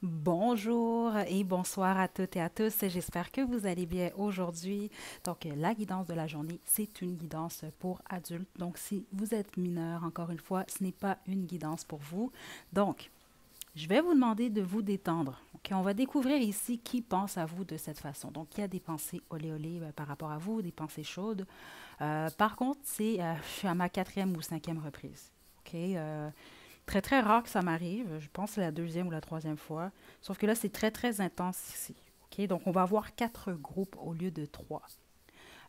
Bonjour et bonsoir à toutes et à tous. J'espère que vous allez bien aujourd'hui. Donc, la guidance de la journée, c'est une guidance pour adultes. Donc, si vous êtes mineur, encore une fois, ce n'est pas une guidance pour vous. Donc, je vais vous demander de vous détendre. Ok, on va découvrir ici qui pense à vous de cette façon. Donc, il y a des pensées olé olé par rapport à vous, des pensées chaudes. Par contre, je suis à ma quatrième ou cinquième reprise. Ok, très, très rare que ça m'arrive. Je pense que c'est la deuxième ou la troisième fois. Sauf que là, c'est très, très intense ici. OK? Donc, on va avoir quatre groupes au lieu de trois.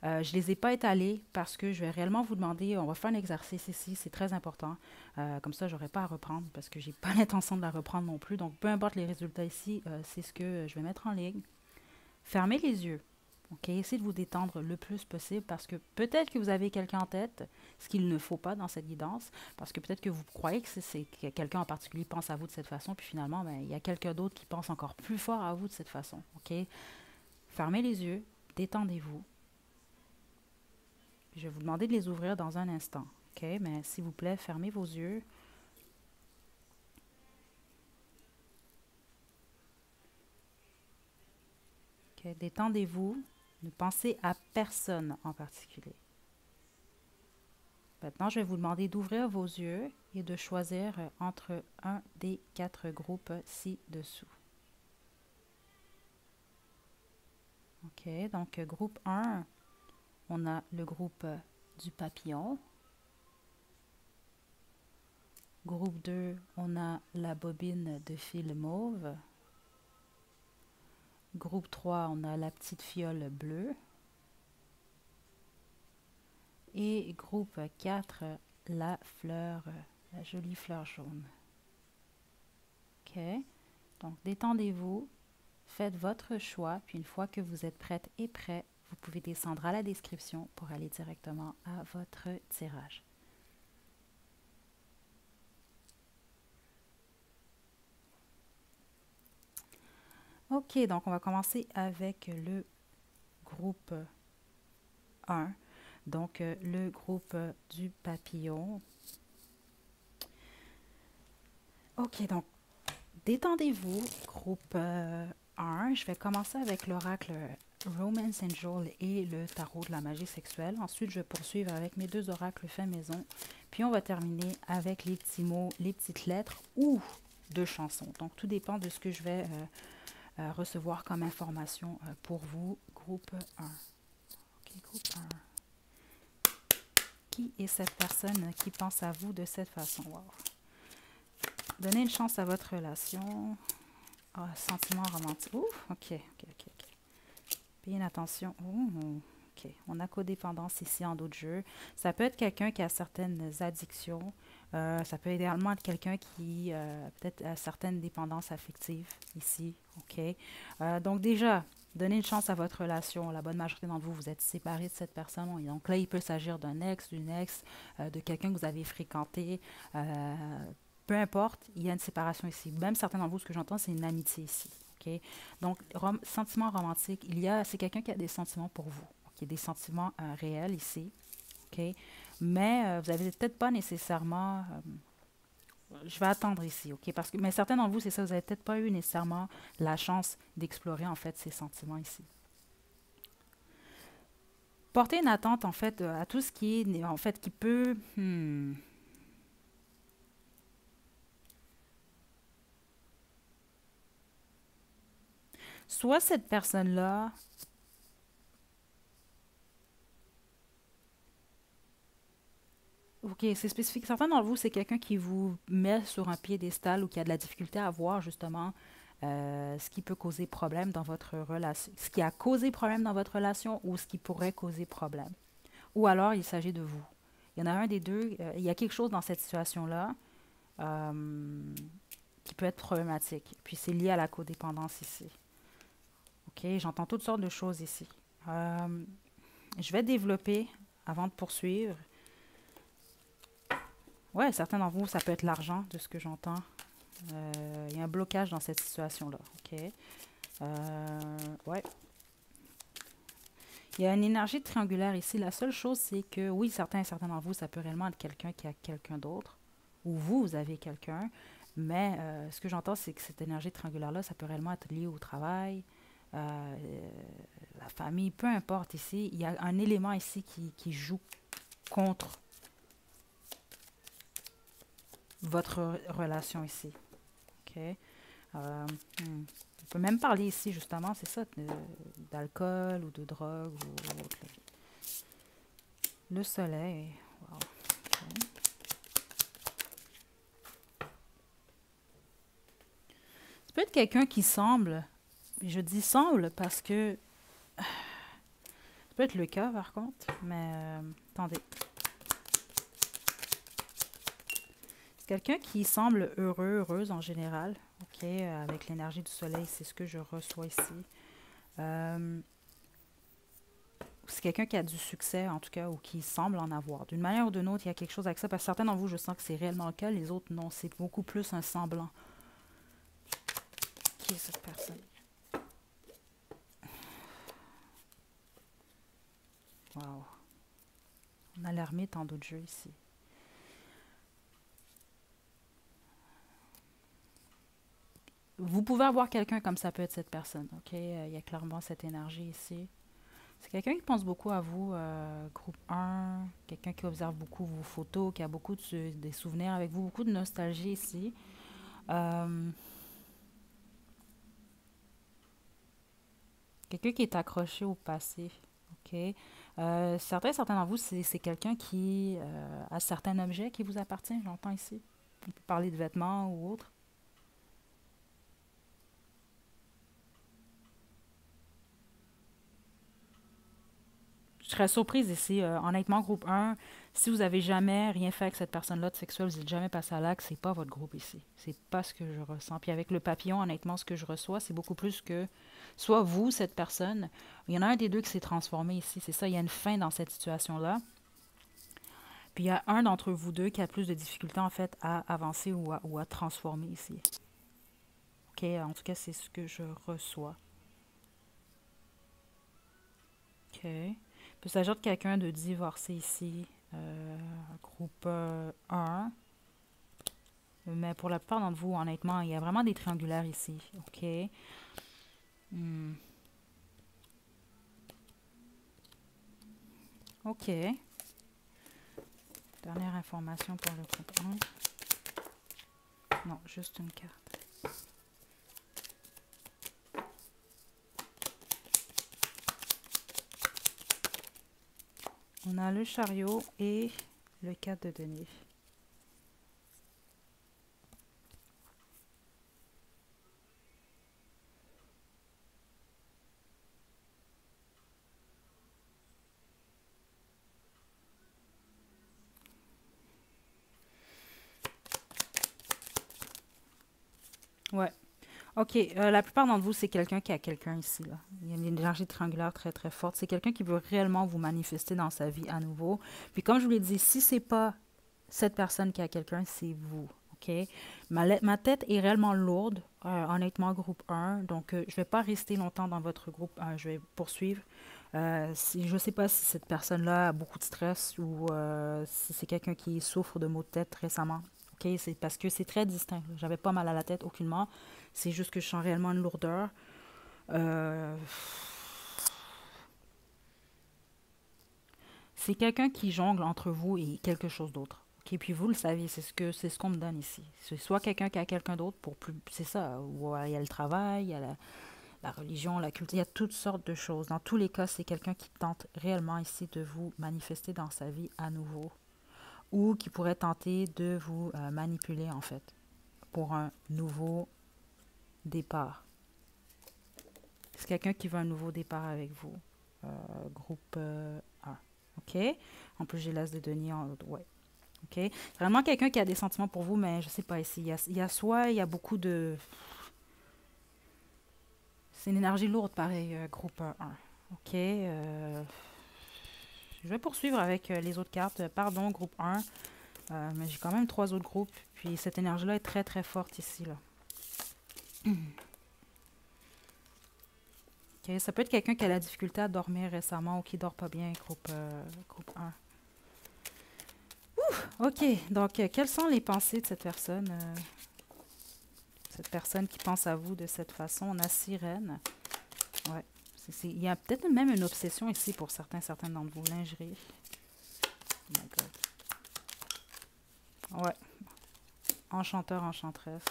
Je ne les ai pas étalés parce que je vais réellement vous demander, on va faire un exercice ici, c'est très important. Comme ça, je n'aurai pas à reprendre parce que je n'ai pas l'intention de la reprendre non plus. Donc, peu importe les résultats ici, c'est ce que je vais mettre en ligne. Fermez les yeux. OK? Essayez de vous détendre le plus possible parce que peut-être que vous avez quelqu'un en tête, ce qu'il ne faut pas dans cette guidance, parce que peut-être que vous croyez que que quelqu'un en particulier pense à vous de cette façon, puis finalement, ben, il y a quelqu'un d'autre qui pense encore plus fort à vous de cette façon. OK? Fermez les yeux, détendez-vous. Je vais vous demander de les ouvrir dans un instant. OK? Mais s'il vous plaît, fermez vos yeux. OK? Détendez-vous. Ne pensez à personne en particulier. Maintenant, je vais vous demander d'ouvrir vos yeux et de choisir entre un des quatre groupes ci-dessous. OK, donc groupe 1, on a le groupe du papillon. Groupe 2, on a la bobine de fil mauve. Groupe 3, on a la petite fiole bleue. Et groupe 4, la fleur, la jolie fleur jaune. OK, donc détendez-vous. Faites votre choix, puis une fois que vous êtes prête et prêt, vous pouvez descendre à la description pour aller directement à votre tirage. OK, donc on va commencer avec le groupe 1, donc le groupe du papillon. OK, donc détendez-vous, groupe 1. Je vais commencer avec l'oracle Romance Angel et le tarot de la magie sexuelle. Ensuite, je vais poursuivre avec mes deux oracles fait maison. Puis on va terminer avec les petits mots, les petites lettres ou de chansons. Donc tout dépend de ce que je vais recevoir comme information pour vous, groupe 1. OK, groupe 1. Qui est cette personne qui pense à vous de cette façon? Wow. Donnez une chance à votre relation. Ah, sentiment romantique. Ouh, ok. Payez attention. Ouh, ok. On a codépendance ici en d'autres jeux. Ça peut être quelqu'un qui a certaines addictions. Ça peut également être quelqu'un qui peut-être a certaines dépendances affectives ici. Ok. Donc déjà, donnez une chance à votre relation. La bonne majorité d'entre vous, vous êtes séparés de cette personne. Et donc là, il peut s'agir d'un ex, d'une ex, de quelqu'un que vous avez fréquenté. Peu importe, il y a une séparation ici. Même certains d'entre vous, ce que j'entends, c'est une amitié ici. OK? Donc, sentiments romantiques, c'est quelqu'un qui a des sentiments pour vous. Il y a des sentiments réels ici. OK? Mais vous n'avez peut-être pas nécessairement. Je vais attendre ici, OK? Mais certains d'entre vous, c'est ça, vous n'avez peut-être pas eu nécessairement la chance d'explorer, en fait, ces sentiments ici. Portez une attente, en fait, à tout ce qui est, en fait, qui peut. Soit cette personne-là. OK, c'est spécifique. Certains d'entre vous, c'est quelqu'un qui vous met sur un piédestal ou qui a de la difficulté à voir justement ce qui peut causer problème dans votre relation, ce qui a causé problème dans votre relation ou ce qui pourrait causer problème. Ou alors, il s'agit de vous. Il y en a un des deux, il y a quelque chose dans cette situation-là euh, qui peut être problématique. Puis c'est lié à la codépendance ici. OK, j'entends toutes sortes de choses ici. Euh, je vais développer avant de poursuivre. Ouais, certains d'entre vous, ça peut être l'argent, de ce que j'entends. Il y a un blocage dans cette situation-là. OK. Ouais. Il y a une énergie triangulaire ici. La seule chose, c'est que oui, certains d'entre vous, ça peut réellement être quelqu'un qui a quelqu'un d'autre. Ou vous avez quelqu'un. Mais ce que j'entends, c'est que cette énergie triangulaire-là, ça peut réellement être lié au travail, la famille, peu importe ici. Il y a un élément ici qui joue contre votre relation ici. OK? On peut même parler ici, justement, c'est ça, d'alcool ou de drogue ou autre. Le soleil. Wow. OK. Ça peut être quelqu'un qui semble, je dis semble parce que ça peut être le cas par contre, mais attendez. C'est quelqu'un qui semble heureux, heureuse en général, ok, avec l'énergie du soleil, c'est ce que je reçois ici. C'est quelqu'un qui a du succès, en tout cas, ou qui semble en avoir. D'une manière ou d'une autre, il y a quelque chose avec ça, parce que certains d'entre vous, je sens que c'est réellement le cas, les autres, non, c'est beaucoup plus un semblant. Qui est cette personne? Wow. On a l'ermite en d'autres jeux ici. Vous pouvez avoir quelqu'un comme ça peut être cette personne, ok? Il y a clairement cette énergie ici. C'est quelqu'un qui pense beaucoup à vous, groupe 1, quelqu'un qui observe beaucoup vos photos, qui a beaucoup des souvenirs avec vous, beaucoup de nostalgie ici. Quelqu'un qui est accroché au passé, ok? Certains d'entre vous, c'est quelqu'un qui a certains objets qui vous appartiennent, j'entends ici. On peut parler de vêtements ou autre. Je serais surprise ici. Honnêtement, groupe 1, si vous avez jamais rien fait avec cette personne-là de sexuel, vous n'êtes jamais passé à l'acte, c'est pas votre groupe ici. C'est pas ce que je ressens. Puis avec le papillon, honnêtement, ce que je reçois, c'est beaucoup plus que soit vous, cette personne. Il y en a un des deux qui s'est transformé ici. C'est ça, il y a une fin dans cette situation-là. Puis il y a un d'entre vous deux qui a plus de difficultés en fait à avancer ou à transformer ici. OK, en tout cas, c'est ce que je reçois. OK. Puis il s'agit de quelqu'un de divorcé ici. Groupe 1. Mais pour la plupart d'entre vous, honnêtement, il y a vraiment des triangulaires ici. OK. OK. Dernière information pour le groupe 1. Non, juste une carte. On a le chariot et le 4 de denier. Ouais. OK. La plupart d'entre vous, c'est quelqu'un qui a quelqu'un ici, là. Il y a une énergie triangulaire très, très forte. C'est quelqu'un qui veut réellement vous manifester dans sa vie à nouveau. Puis comme je vous l'ai dit, si c'est pas cette personne qui a quelqu'un, c'est vous. OK? Ma tête est réellement lourde, honnêtement, groupe 1. Donc, je vais pas rester longtemps dans votre groupe 1. Je vais poursuivre. Je ne sais pas si cette personne-là a beaucoup de stress ou si c'est quelqu'un qui souffre de maux de tête récemment. OK? C'est parce que c'est très distinct. J'avais pas mal à la tête, aucunement. C'est juste que je sens réellement une lourdeur. Euh, c'est quelqu'un qui jongle entre vous et quelque chose d'autre. OK? Puis vous le savez, c'est ce qu'on me donne ici. C'est soit quelqu'un qui a quelqu'un d'autre pour plus. C'est ça. Ou il y a le travail, il y a la religion, la culture, il y a toutes sortes de choses. Dans tous les cas, c'est quelqu'un qui tente réellement ici de vous manifester dans sa vie à nouveau ou qui pourrait tenter de vous manipuler en fait pour un nouveau départ. C'est quelqu'un qui veut un nouveau départ avec vous. Groupe 1. OK? En plus, j'ai l'as de denier en haut. Ouais. OK? Vraiment quelqu'un qui a des sentiments pour vous, mais je sais pas ici. Il y a beaucoup de. C'est une énergie lourde, pareil, groupe 1. OK. Je vais poursuivre avec les autres cartes. Pardon, groupe 1. Mais j'ai quand même 3 autres groupes. Puis cette énergie-là est très, très forte ici. Là. OK. Ça peut être quelqu'un qui a la difficulté à dormir récemment ou qui dort pas bien, groupe 1. Ouh, OK. Donc, quelles sont les pensées de cette personne? Cette personne qui pense à vous de cette façon. On a sirène. Ouais. Il y a peut-être même une obsession ici pour certaines d'entre vous. Lingerie. Oh my God. Ouais. Enchanteur, enchanteresse.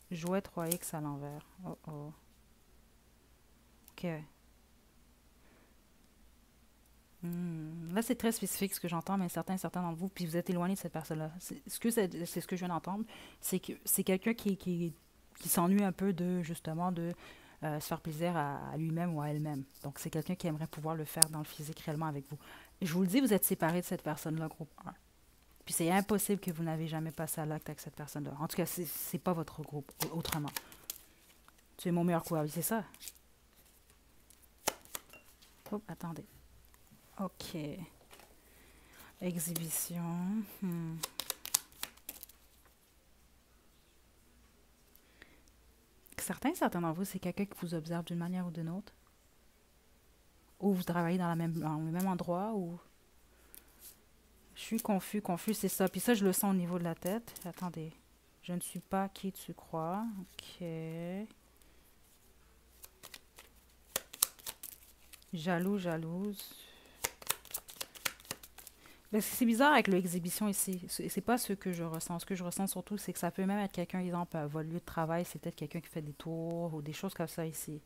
Jouet 3X à l'envers. Oh oh. Ok. Là, c'est très spécifique ce que j'entends, mais certains d'entre vous, puis vous êtes éloigné de cette personne-là. C'est ce que je viens d'entendre, c'est que c'est quelqu'un qui s'ennuie un peu de, justement, de se faire plaisir à lui-même ou à elle-même. Donc, c'est quelqu'un qui aimerait pouvoir le faire dans le physique réellement avec vous. Je vous le dis, vous êtes séparés de cette personne-là, groupe 1. Puis c'est impossible que vous n'avez jamais passé à l'acte avec cette personne-là. En tout cas, c'est pas votre groupe, autrement. Tu es mon meilleur coup. Ah oui, c'est ça. Oh, attendez. Ok. Exhibition. Certains d'entre vous, c'est quelqu'un qui vous observe d'une manière ou d'une autre. Ou vous travaillez dans le même endroit, ou... Je suis confus, c'est ça. Puis ça, je le sens au niveau de la tête. Attendez. Je ne suis pas qui tu crois. Ok. Jaloux, jalouse. C'est bizarre avec l'exhibition ici. C'est pas ce que je ressens. Ce que je ressens surtout, c'est que ça peut même être quelqu'un, exemple, à votre lieu de travail, c'est peut-être quelqu'un qui fait des tours ou des choses comme ça ici.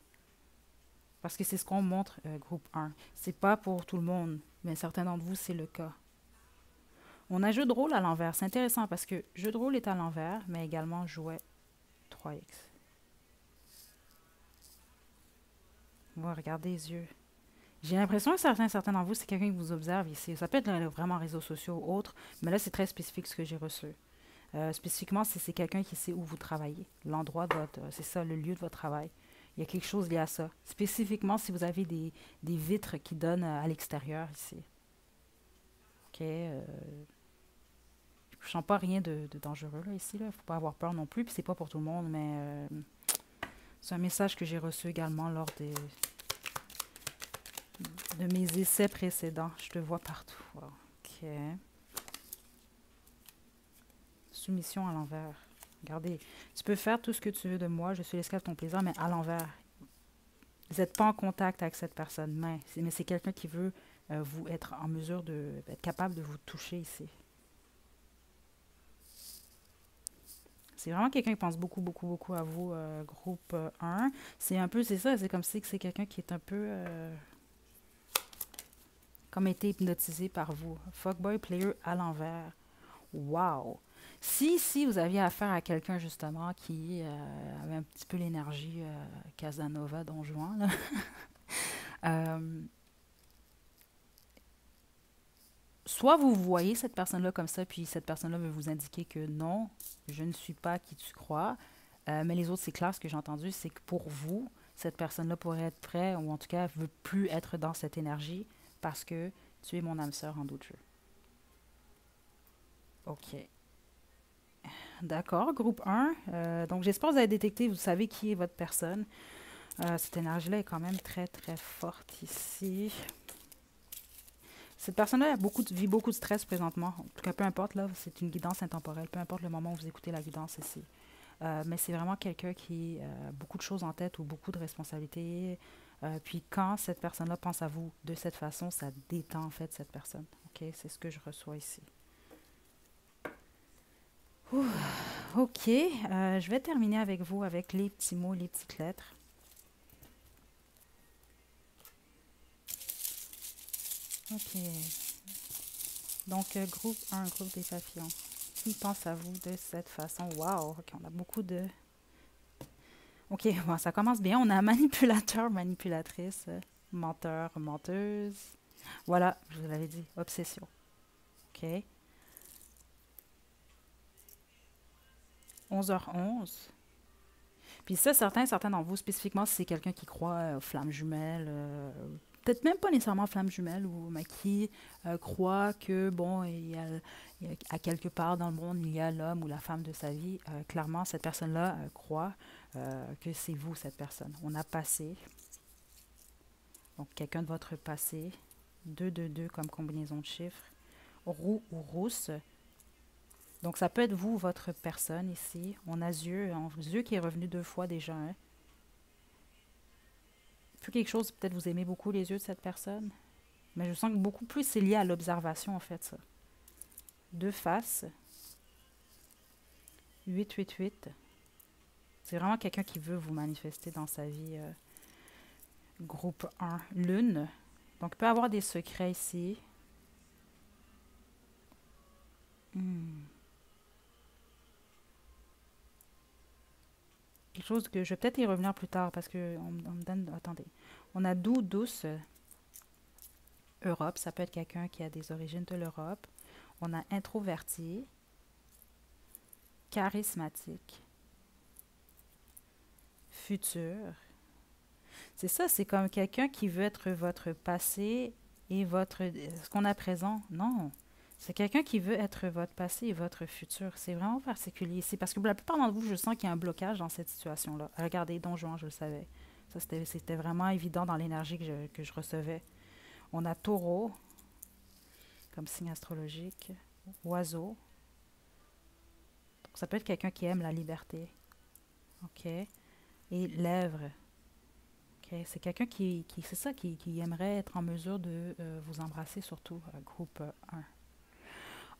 Parce que c'est ce qu'on montre, groupe 1. C'est pas pour tout le monde, mais certains d'entre vous, c'est le cas. On a jeu de rôle à l'envers. C'est intéressant parce que jeu de rôle est à l'envers, mais également jouet 3X. Voilà, regardez les yeux. J'ai l'impression que certains d'entre vous, c'est quelqu'un qui vous observe ici. Ça peut être vraiment réseaux sociaux ou autres, mais là, c'est très spécifique ce que j'ai reçu. Spécifiquement, c'est quelqu'un qui sait où vous travaillez, l'endroit de votre... c'est ça, le lieu de votre travail. Il y a quelque chose lié à ça. Spécifiquement, si vous avez des vitres qui donnent à l'extérieur ici. OK. Je sens pas rien de dangereux là, ici. Il ne faut pas avoir peur non plus. Puis c'est pas pour tout le monde, mais c'est un message que j'ai reçu également lors de mes essais précédents. Je te vois partout. Wow. OK. Soumission à l'envers. Regardez, tu peux faire tout ce que tu veux de moi. Je suis l'esclave de ton plaisir, mais à l'envers. Vous n'êtes pas en contact avec cette personne, mais c'est quelqu'un qui veut vous être en mesure être capable de vous toucher ici. C'est vraiment quelqu'un qui pense beaucoup à vous, groupe 1. C'est un peu, c'est ça, c'est comme si c'est quelqu'un qui est un peu comme été hypnotisé par vous. Fuckboy player à l'envers. Wow! Si vous aviez affaire à quelqu'un justement qui avait un petit peu l'énergie Casanova Don Juan, là, soit vous voyez cette personne-là comme ça, puis cette personne-là veut vous indiquer que non, je ne suis pas qui tu crois. Mais les autres, c'est clair, ce que j'ai entendu, c'est que pour vous, cette personne-là pourrait être prête, ou en tout cas, veut plus être dans cette énergie parce que tu es mon âme sœur en d'autres jeux. OK. D'accord, groupe 1. Donc, j'espère que vous avez détecté, vous savez qui est votre personne. Cette énergie-là est quand même très forte ici. Cette personne-là vit beaucoup de stress présentement. En tout cas, peu importe, là, c'est une guidance intemporelle. Peu importe le moment où vous écoutez la guidance ici. Mais c'est vraiment quelqu'un qui a beaucoup de choses en tête ou beaucoup de responsabilités. Puis quand cette personne-là pense à vous de cette façon, ça détend en fait cette personne. OK? C'est ce que je reçois ici. Ouh, OK. Je vais terminer avec vous avec les petits mots, les petites lettres. OK. Donc, groupe 1, groupe des papillons. Qui pense à vous de cette façon? Wow! OK, on a beaucoup de... OK, bon, ça commence bien. On a manipulateur, manipulatrice, menteur, menteuse. Voilà, je vous l'avais dit, obsession. OK. 11h11. Puis ça, certains d'entre vous, spécifiquement, si c'est quelqu'un qui croit aux flammes jumelles, peut-être même pas nécessairement flammes jumelles, mais qui croit que, bon, à quelque part dans le monde, il y a l'homme ou la femme de sa vie. Clairement, cette personne-là croit que c'est vous, cette personne. On a passé, donc quelqu'un de votre passé, 2 comme combinaison de chiffres, roux ou rousse, Donc, ça peut être vous, votre personne ici. On a Zieu qui est revenu 2 fois déjà. Hein. Plus quelque chose, peut-être vous aimez beaucoup les yeux de cette personne. Mais je sens que beaucoup plus c'est lié à l'observation, en fait, ça. 2 faces. 8, 8, 8. C'est vraiment quelqu'un qui veut vous manifester dans sa vie. Groupe 1. Lune. Donc, il peut avoir des secrets ici. Hmm. Quelque chose que je vais peut-être y revenir plus tard parce que on me donne. Attendez. On a doux, douce, Europe. Ça peut être quelqu'un qui a des origines de l'Europe. On a introverti, charismatique, futur. C'est ça, c'est comme quelqu'un qui veut être votre passé et votre... Ce qu'on a présent. Non. C'est quelqu'un qui veut être votre passé et votre futur. C'est vraiment particulier ici. Parce que la plupart d'entre vous, je sens qu'il y a un blocage dans cette situation-là. Regardez, Don Juan, je le savais. Ça, c'était vraiment évident dans l'énergie que je recevais. On a taureau, comme signe astrologique. Oiseau. Donc, ça peut être quelqu'un qui aime la liberté. OK. Et lèvres. OK. C'est quelqu'un c'est ça, qui aimerait être en mesure de vous embrasser, surtout, groupe 1.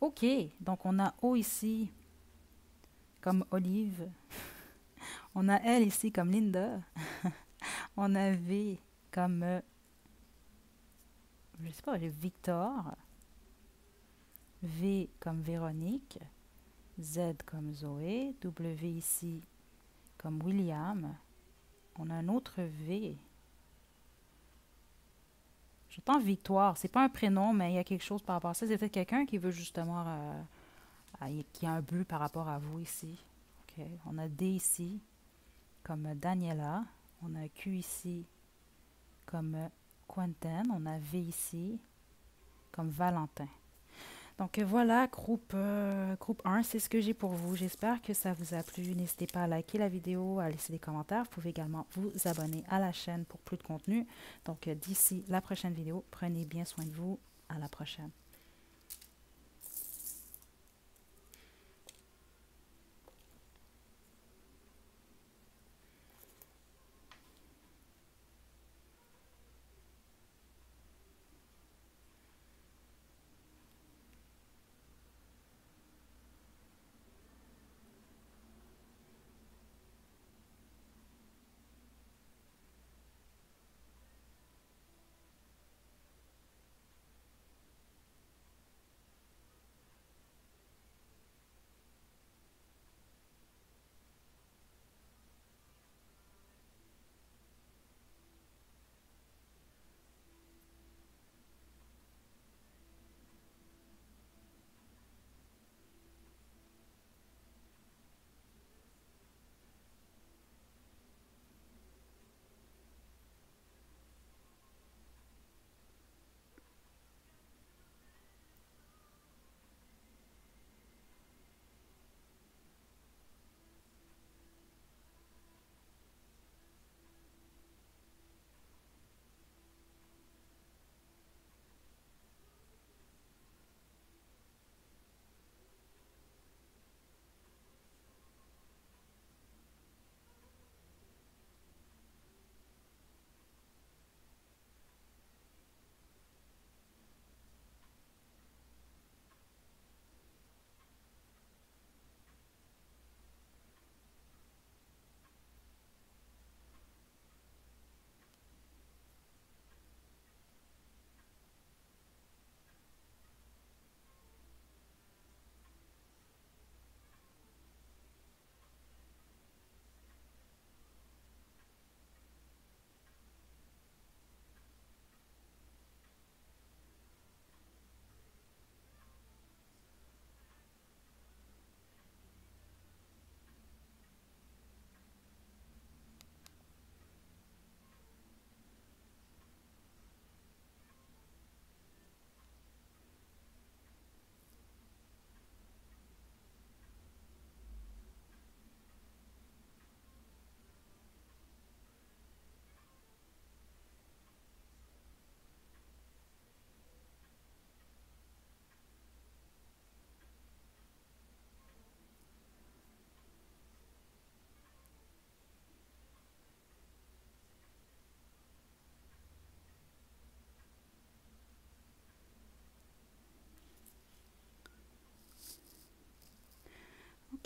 OK. Donc, on a O ici comme Olive. On a L ici comme Linda. On a V comme, je sais pas, Victor. V comme Véronique. Z comme Zoé. W ici comme William. On a un autre V. J'entends Victoire. C'est pas un prénom, mais il y a quelque chose par rapport à ça. C'est peut-être quelqu'un qui veut justement... qui a un but par rapport à vous ici. OK. On a D ici comme Daniela. On a Q ici comme Quentin. On a V ici comme Valentin. Donc voilà, groupe 1, c'est ce que j'ai pour vous. J'espère que ça vous a plu. N'hésitez pas à liker la vidéo, à laisser des commentaires. Vous pouvez également vous abonner à la chaîne pour plus de contenu. Donc d'ici la prochaine vidéo, prenez bien soin de vous. À la prochaine.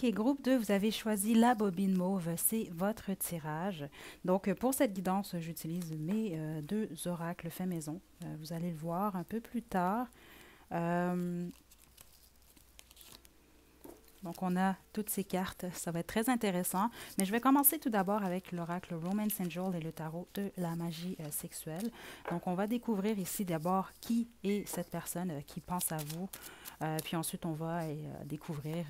OK, groupe 2, vous avez choisi la bobine mauve, c'est votre tirage. Donc, pour cette guidance, j'utilise mes deux oracles faits maison. Vous allez le voir un peu plus tard. Euh, donc, on a toutes ces cartes. Ça va être très intéressant. Mais je vais commencer tout d'abord avec l'oracle Romance Angel et le tarot de la magie sexuelle. Donc, on va découvrir ici d'abord qui est cette personne qui pense à vous. Puis ensuite, on va découvrir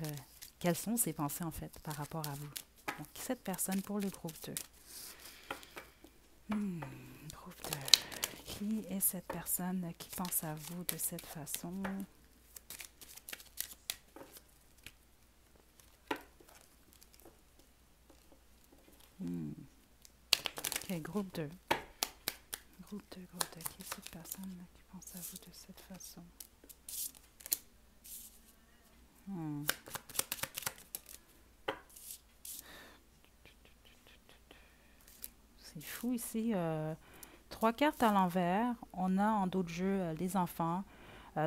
quelles sont ses pensées, en fait, par rapport à vous. Donc, cette personne pour le groupe 2. Groupe 2. Qui est cette personne qui pense à vous de cette façon? OK, groupe 2. Groupe 2, groupe 2. Qui est cette personne qui pense à vous de cette façon? C'est fou ici. Trois cartes à l'envers. On a en d'autres jeux les enfants.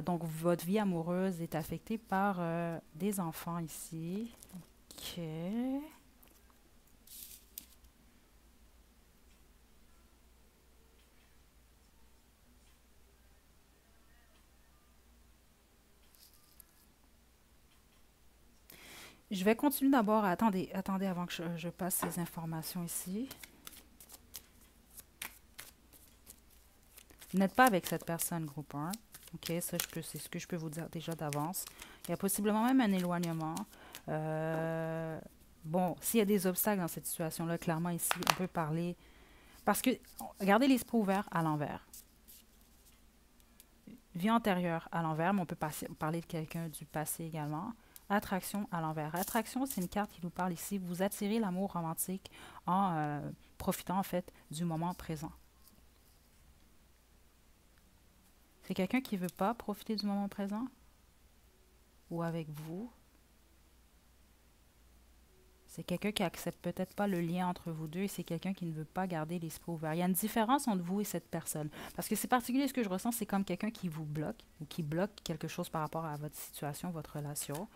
Donc, votre vie amoureuse est affectée par des enfants ici. OK. Je vais continuer d'abord. Attendez, attendez avant que je passe ces informations ici. Vous n'êtes pas avec cette personne, groupe 1. OK, ça, c'est ce que je peux vous dire déjà d'avance. Il y a possiblement même un éloignement. Bon, s'il y a des obstacles dans cette situation-là, clairement ici, on peut parler. Parce que, regardez l'esprit ouvert à l'envers. Vie antérieure à l'envers, mais on peut parler de quelqu'un du passé également. Attraction à l'envers. Attraction, c'est une carte qui nous parle ici. Vous attirez l'amour romantique en profitant, en fait, du moment présent. C'est quelqu'un qui ne veut pas profiter du moment présent? Ou avec vous? C'est quelqu'un qui accepte peut-être pas le lien entre vous deux et c'est quelqu'un qui ne veut pas garder l'esprit ouvert. Il y a une différence entre vous et cette personne. Parce que c'est particulier, ce que je ressens, c'est comme quelqu'un qui vous bloque ou qui bloque quelque chose par rapport à votre situation, votre relation.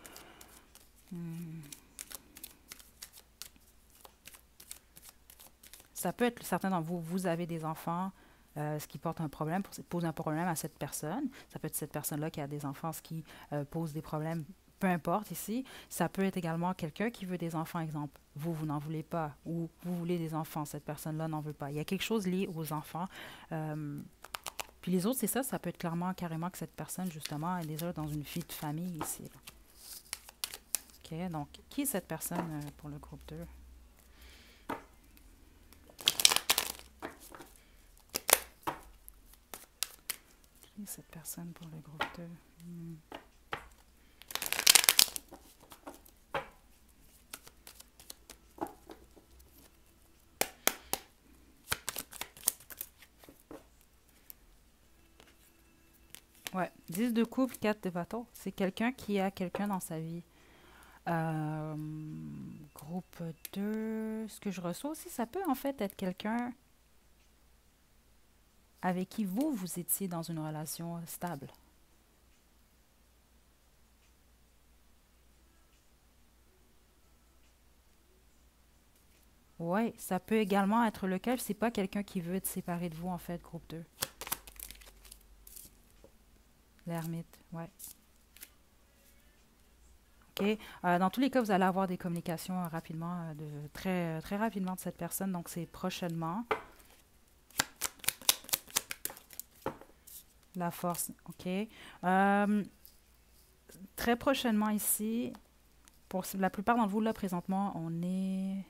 Ça peut être, certains d'entre vous, vous avez des enfants, ce qui porte un problème, pose un problème à cette personne. Ça peut être cette personne-là qui a des enfants, ce qui pose des problèmes, peu importe ici. Ça peut être également quelqu'un qui veut des enfants, exemple. Vous, vous n'en voulez pas, ou vous voulez des enfants, cette personne-là n'en veut pas. Il y a quelque chose lié aux enfants. Puis les autres, c'est ça, ça peut être clairement, carrément que cette personne, justement, est déjà dans une vie de famille ici. OK, donc, qui est cette personne pour le groupe 2? Cette personne pour le groupe 2. Ouais, 10 de couple, 4 de bâton. C'est quelqu'un qui a quelqu'un dans sa vie. Groupe 2. Ce que je reçois aussi, ça peut en fait être quelqu'un avec qui vous étiez dans une relation stable. Oui, ça peut également être le cas. C'est pas quelqu'un qui veut être séparé de vous, en fait, groupe 2. L'ermite, ouais. OK. Dans tous les cas, vous allez avoir des communications rapidement, très rapidement de cette personne. Donc, c'est prochainement. La force, OK. Très prochainement ici, pour la plupart d'entre vous, là, présentement, on est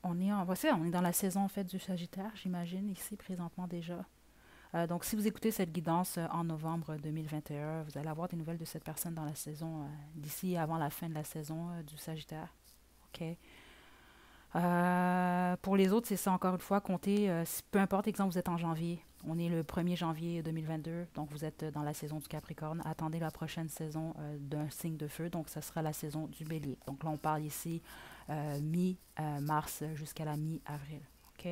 dans la saison, en fait, du Sagittaire, j'imagine, ici, présentement déjà. Donc, si vous écoutez cette guidance en novembre 2021, vous allez avoir des nouvelles de cette personne dans la saison, d'ici avant la fin de la saison du Sagittaire. OK. Pour les autres, c'est ça, encore une fois, comptez, peu importe, exemple, vous êtes en janvier. On est le 1er janvier 2022, donc vous êtes dans la saison du Capricorne. Attendez la prochaine saison d'un signe de feu, donc ça sera la saison du Bélier. Donc là, on parle ici mi-mars jusqu'à la mi-avril. OK?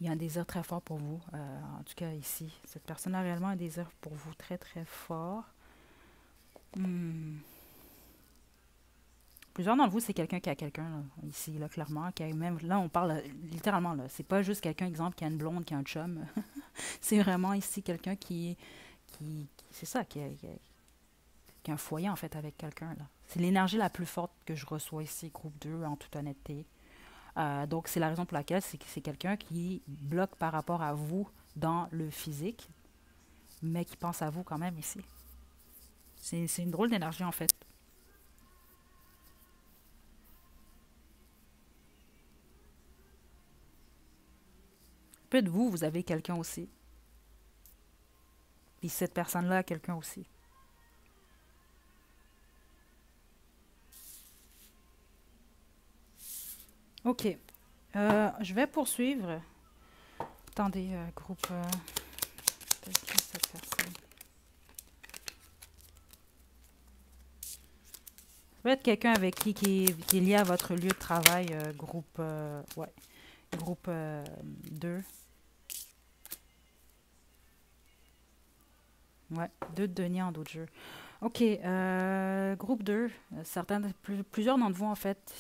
Il y a un désir très fort pour vous, en tout cas ici. Cette personne a réellement un désir pour vous très, très fort. Plusieurs d'entre vous, c'est quelqu'un qui a quelqu'un, là, ici, là, clairement. Qui a même, là, on parle littéralement, là. C'est pas juste quelqu'un, exemple, qui a une blonde, qui a un chum. C'est vraiment ici quelqu'un c'est ça, qui a un foyer, en fait, avec quelqu'un, là. C'est l'énergie la plus forte que je reçois ici, groupe 2 en toute honnêteté. Donc, c'est la raison pour laquelle c'est quelqu'un qui bloque par rapport à vous dans le physique, mais qui pense à vous quand même ici. C'est une drôle d'énergie, en fait. Peut-être vous, vous avez quelqu'un aussi. Puis cette personne-là a quelqu'un aussi. OK. Je vais poursuivre. Attendez, groupe... peut-être que cette personne. Ça peut être quelqu'un avec qui est lié à votre lieu de travail, groupe... ouais. Groupe 2. Ouais, 2 de Denis en d'autres jeux. OK, groupe 2. Plusieurs d'entre vous, en fait,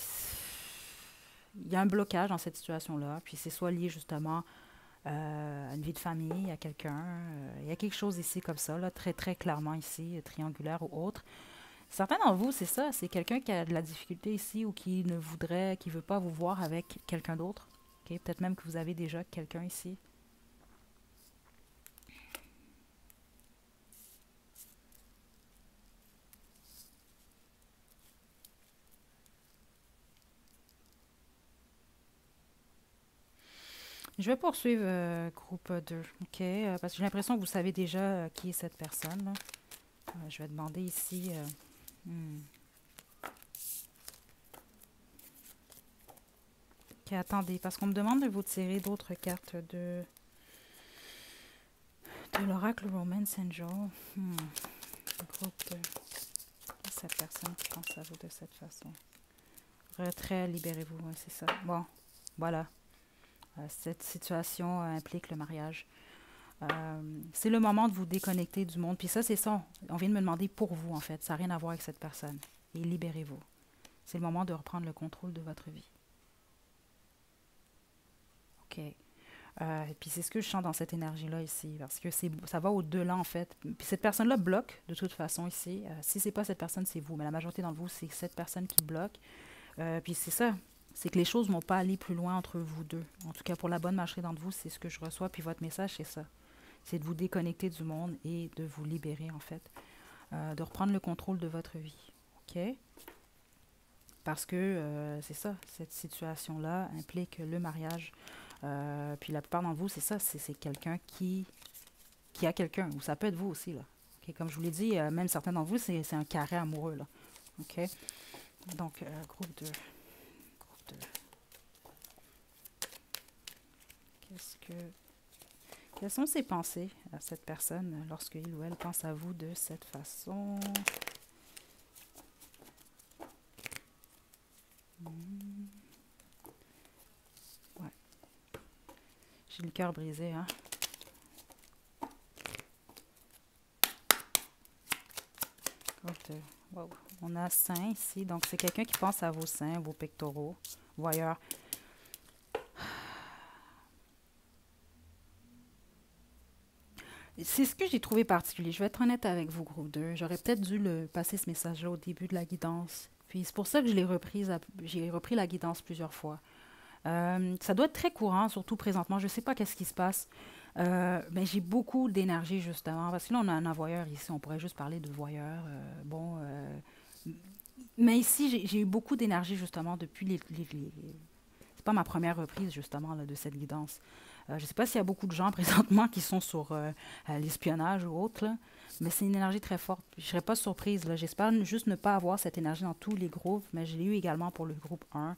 il y a un blocage dans cette situation-là. Puis c'est soit lié justement à une vie de famille, à quelqu'un. Il y a quelque chose ici comme ça, là, très très clairement ici, triangulaire ou autre. Certains d'entre vous, c'est ça, c'est quelqu'un qui a de la difficulté ici ou qui veut pas vous voir avec quelqu'un d'autre. OK, peut-être même que vous avez déjà quelqu'un ici. Je vais poursuivre groupe 2, OK? Parce que j'ai l'impression que vous savez déjà qui est cette personne, là. Je vais demander ici... hmm. OK, attendez, parce qu'on me demande de vous tirer d'autres cartes de l'oracle Romance Angel. Groupe 2. Qui est cette personne qui pense à vous de cette façon? Retrait, libérez-vous, ouais, c'est ça. Bon, voilà. Cette situation implique le mariage. C'est le moment de vous déconnecter du monde. Puis ça, c'est ça. On vient de me demander pour vous, en fait. Ça n'a rien à voir avec cette personne. Et libérez-vous. C'est le moment de reprendre le contrôle de votre vie. OK. Et puis c'est ce que je sens dans cette énergie-là ici. Parce que ça va au-delà, en fait. Puis cette personne-là bloque, de toute façon, ici. Si c'est pas cette personne, c'est vous. Mais la majorité d'entre vous, c'est cette personne qui bloque. Puis c'est ça. C'est que les choses ne vont pas aller plus loin entre vous deux. En tout cas, pour la bonne majorité d'entre vous, c'est ce que je reçois. Puis votre message, c'est ça. C'est de vous déconnecter du monde et de vous libérer, en fait. De reprendre le contrôle de votre vie. OK? Parce que c'est ça, cette situation-là implique le mariage. Puis la plupart d'entre vous, c'est ça, c'est quelqu'un qui a quelqu'un. Ou ça peut être vous aussi, là. OK? Comme je vous l'ai dit, même certains d'entre vous, c'est un carré amoureux, là. OK? Donc, groupe 2. Groupe 2. Quelles sont ses pensées à cette personne lorsqu'il ou elle pense à vous de cette façon? Ouais. J'ai le cœur brisé, hein? Wow. On a seins ici, donc c'est quelqu'un qui pense à vos seins, vos pectoraux. Voyeur. C'est ce que j'ai trouvé particulier. Je vais être honnête avec vous, groupe 2. J'aurais peut-être dû passer ce message-là au début de la guidance. Puis c'est pour ça que j'ai repris la guidance plusieurs fois. Ça doit être très courant, surtout présentement. Je ne sais pas qu'est-ce qui se passe. Mais j'ai beaucoup d'énergie, justement. Parce que là, on a un voyeur ici. On pourrait juste parler de voyeur. Mais ici, j'ai eu beaucoup d'énergie, justement, depuis c'est pas ma première reprise, justement, là, de cette guidance. Je ne sais pas s'il y a beaucoup de gens présentement qui sont sur l'espionnage ou autre, là, mais c'est une énergie très forte. Je ne serais pas surprise. J'espère juste ne pas avoir cette énergie dans tous les groupes, mais je l'ai eu également pour le groupe 1.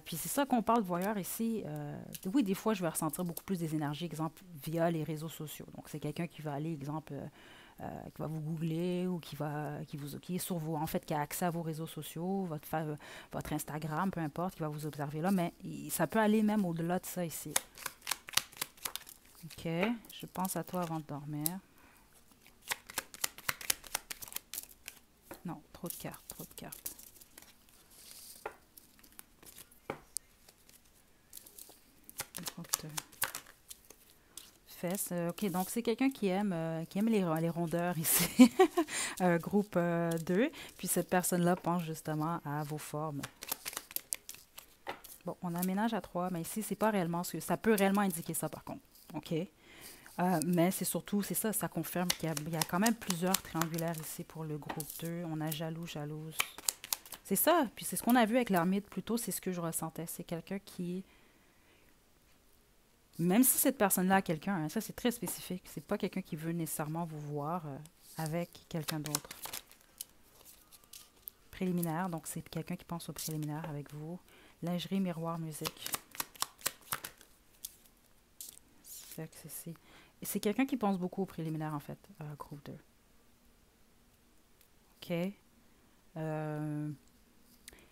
Puis c'est ça qu'on parle de voyeur ici. Oui, des fois, je vais ressentir beaucoup plus des énergies, exemple, via les réseaux sociaux. Donc, c'est quelqu'un qui va aller, exemple, qui va vous googler ou qui est sur vous, en fait, qui a accès à vos réseaux sociaux, votre Instagram, peu importe, qui va vous observer là. Mais ça peut aller même au-delà de ça ici. OK. Je pense à toi avant de dormir. Non, trop de cartes, trop de cartes. Fesses. OK, donc c'est quelqu'un qui aime les rondeurs ici. Groupe 2. Puis cette personne-là pense justement à vos formes. Bon, on aménage à 3, mais ici, c'est pas réellement ce que... Ça peut réellement indiquer ça, par contre. OK? Mais c'est surtout, c'est ça, ça confirme qu'il y a quand même plusieurs triangulaires ici pour le groupe 2. On a jaloux, jalouse. C'est ça. Puis c'est ce qu'on a vu avec l'ermite plus tôt, c'est ce que je ressentais. C'est quelqu'un qui... Même si cette personne-là a quelqu'un, hein, ça c'est très spécifique. C'est pas quelqu'un qui veut nécessairement vous voir avec quelqu'un d'autre. Préliminaire, donc c'est quelqu'un qui pense au préliminaire avec vous. Lingerie, miroir, musique. C'est quelqu'un qui pense beaucoup au préliminaire, en fait, groupe 2. OK.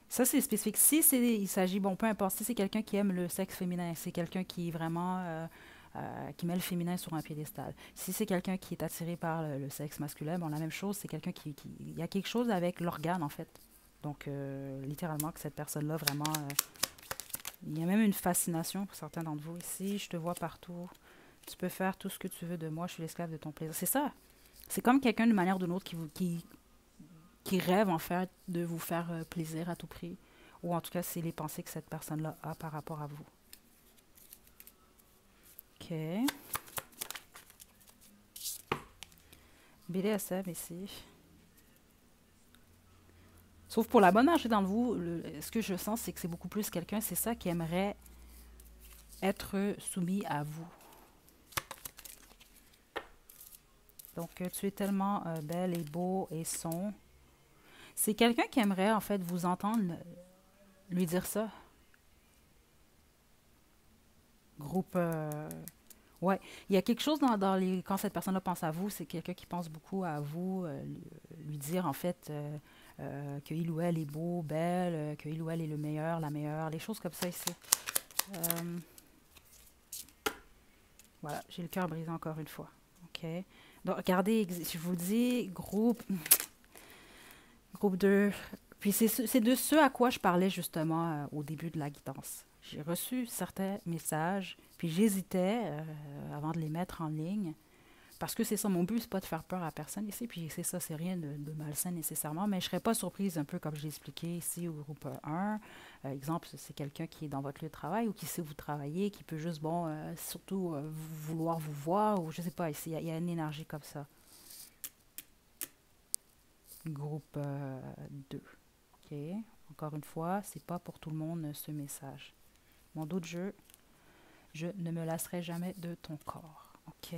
Ça, c'est spécifique. Si il s'agit, bon, peu importe, si c'est quelqu'un qui aime le sexe féminin, c'est quelqu'un qui est vraiment... qui met le féminin sur un piédestal. Si c'est quelqu'un qui est attiré par le sexe masculin, bon, la même chose, c'est quelqu'un qui... Il y a quelque chose avec l'organe, en fait. Donc, littéralement, que cette personne-là, vraiment... il y a même une fascination pour certains d'entre vous ici. Je te vois partout. Tu peux faire tout ce que tu veux de moi. Je suis l'esclave de ton plaisir. C'est ça. C'est comme quelqu'un d'une manière ou d'une autre qui rêve, en fait, de vous faire plaisir à tout prix. Ou en tout cas, c'est les pensées que cette personne-là a par rapport à vous. OK. BDSM ici. Sauf pour la bonne marché dans vous, ce que je sens, c'est que c'est beaucoup plus quelqu'un, c'est ça, qui aimerait être soumis à vous. Donc, tu es tellement belle et beau et son. C'est quelqu'un qui aimerait, en fait, vous entendre lui dire ça. Groupe... ouais, il y a quelque chose dans les... Quand cette personne-là pense à vous, c'est quelqu'un qui pense beaucoup à vous, lui dire, en fait, qu'il ou elle est beau, belle, qu'il ou elle est le meilleur, la meilleure, les choses comme ça ici. Voilà, j'ai le cœur brisé encore une fois. OK. Donc, regardez, je vous dis, groupe 2. Puis c'est de ce à quoi je parlais justement au début de la guidance. J'ai reçu certains messages, puis j'hésitais avant de les mettre en ligne. Parce que c'est ça, mon but, c'est pas de faire peur à personne ici, puis c'est ça, c'est rien de malsain nécessairement, mais je serais pas surprise, un peu comme je l'ai expliqué ici au groupe 1. Exemple, c'est quelqu'un qui est dans votre lieu de travail ou qui sait où vous travaillez, qui peut juste, bon, surtout vouloir vous voir, ou je sais pas, ici, il y a une énergie comme ça. Groupe 2. OK. Encore une fois, c'est pas pour tout le monde ce message. Mon dos de jeu, je ne me lasserai jamais de ton corps. OK.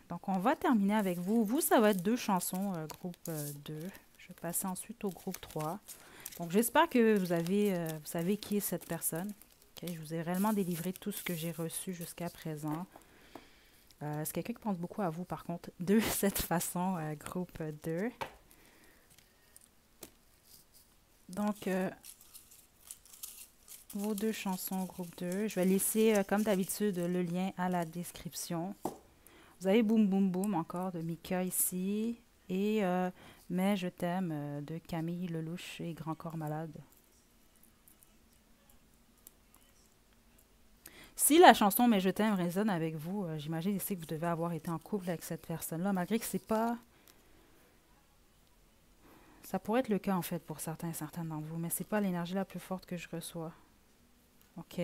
Donc, on va terminer avec vous. Vous, ça va être 2 chansons, groupe 2. Je vais passer ensuite au groupe 3. Donc, j'espère que vous savez qui est cette personne. Okay. Je vous ai réellement délivré tout ce que j'ai reçu jusqu'à présent. C'est quelqu'un qui pense beaucoup à vous, par contre, de cette façon, groupe 2. Donc, vos 2 chansons, groupe 2. Je vais laisser, comme d'habitude, le lien à la description. Vous avez Boum Boum Boum encore de Mika ici. Et Mais je t'aime de Camille Lelouch et Grand Corps Malade. Si la chanson Mais je t'aime résonne avec vous, j'imagine ici que vous devez avoir été en couple avec cette personne-là, malgré que c'est pas... Ça pourrait être le cas en fait pour certains d'entre vous, mais c'est pas l'énergie la plus forte que je reçois. OK.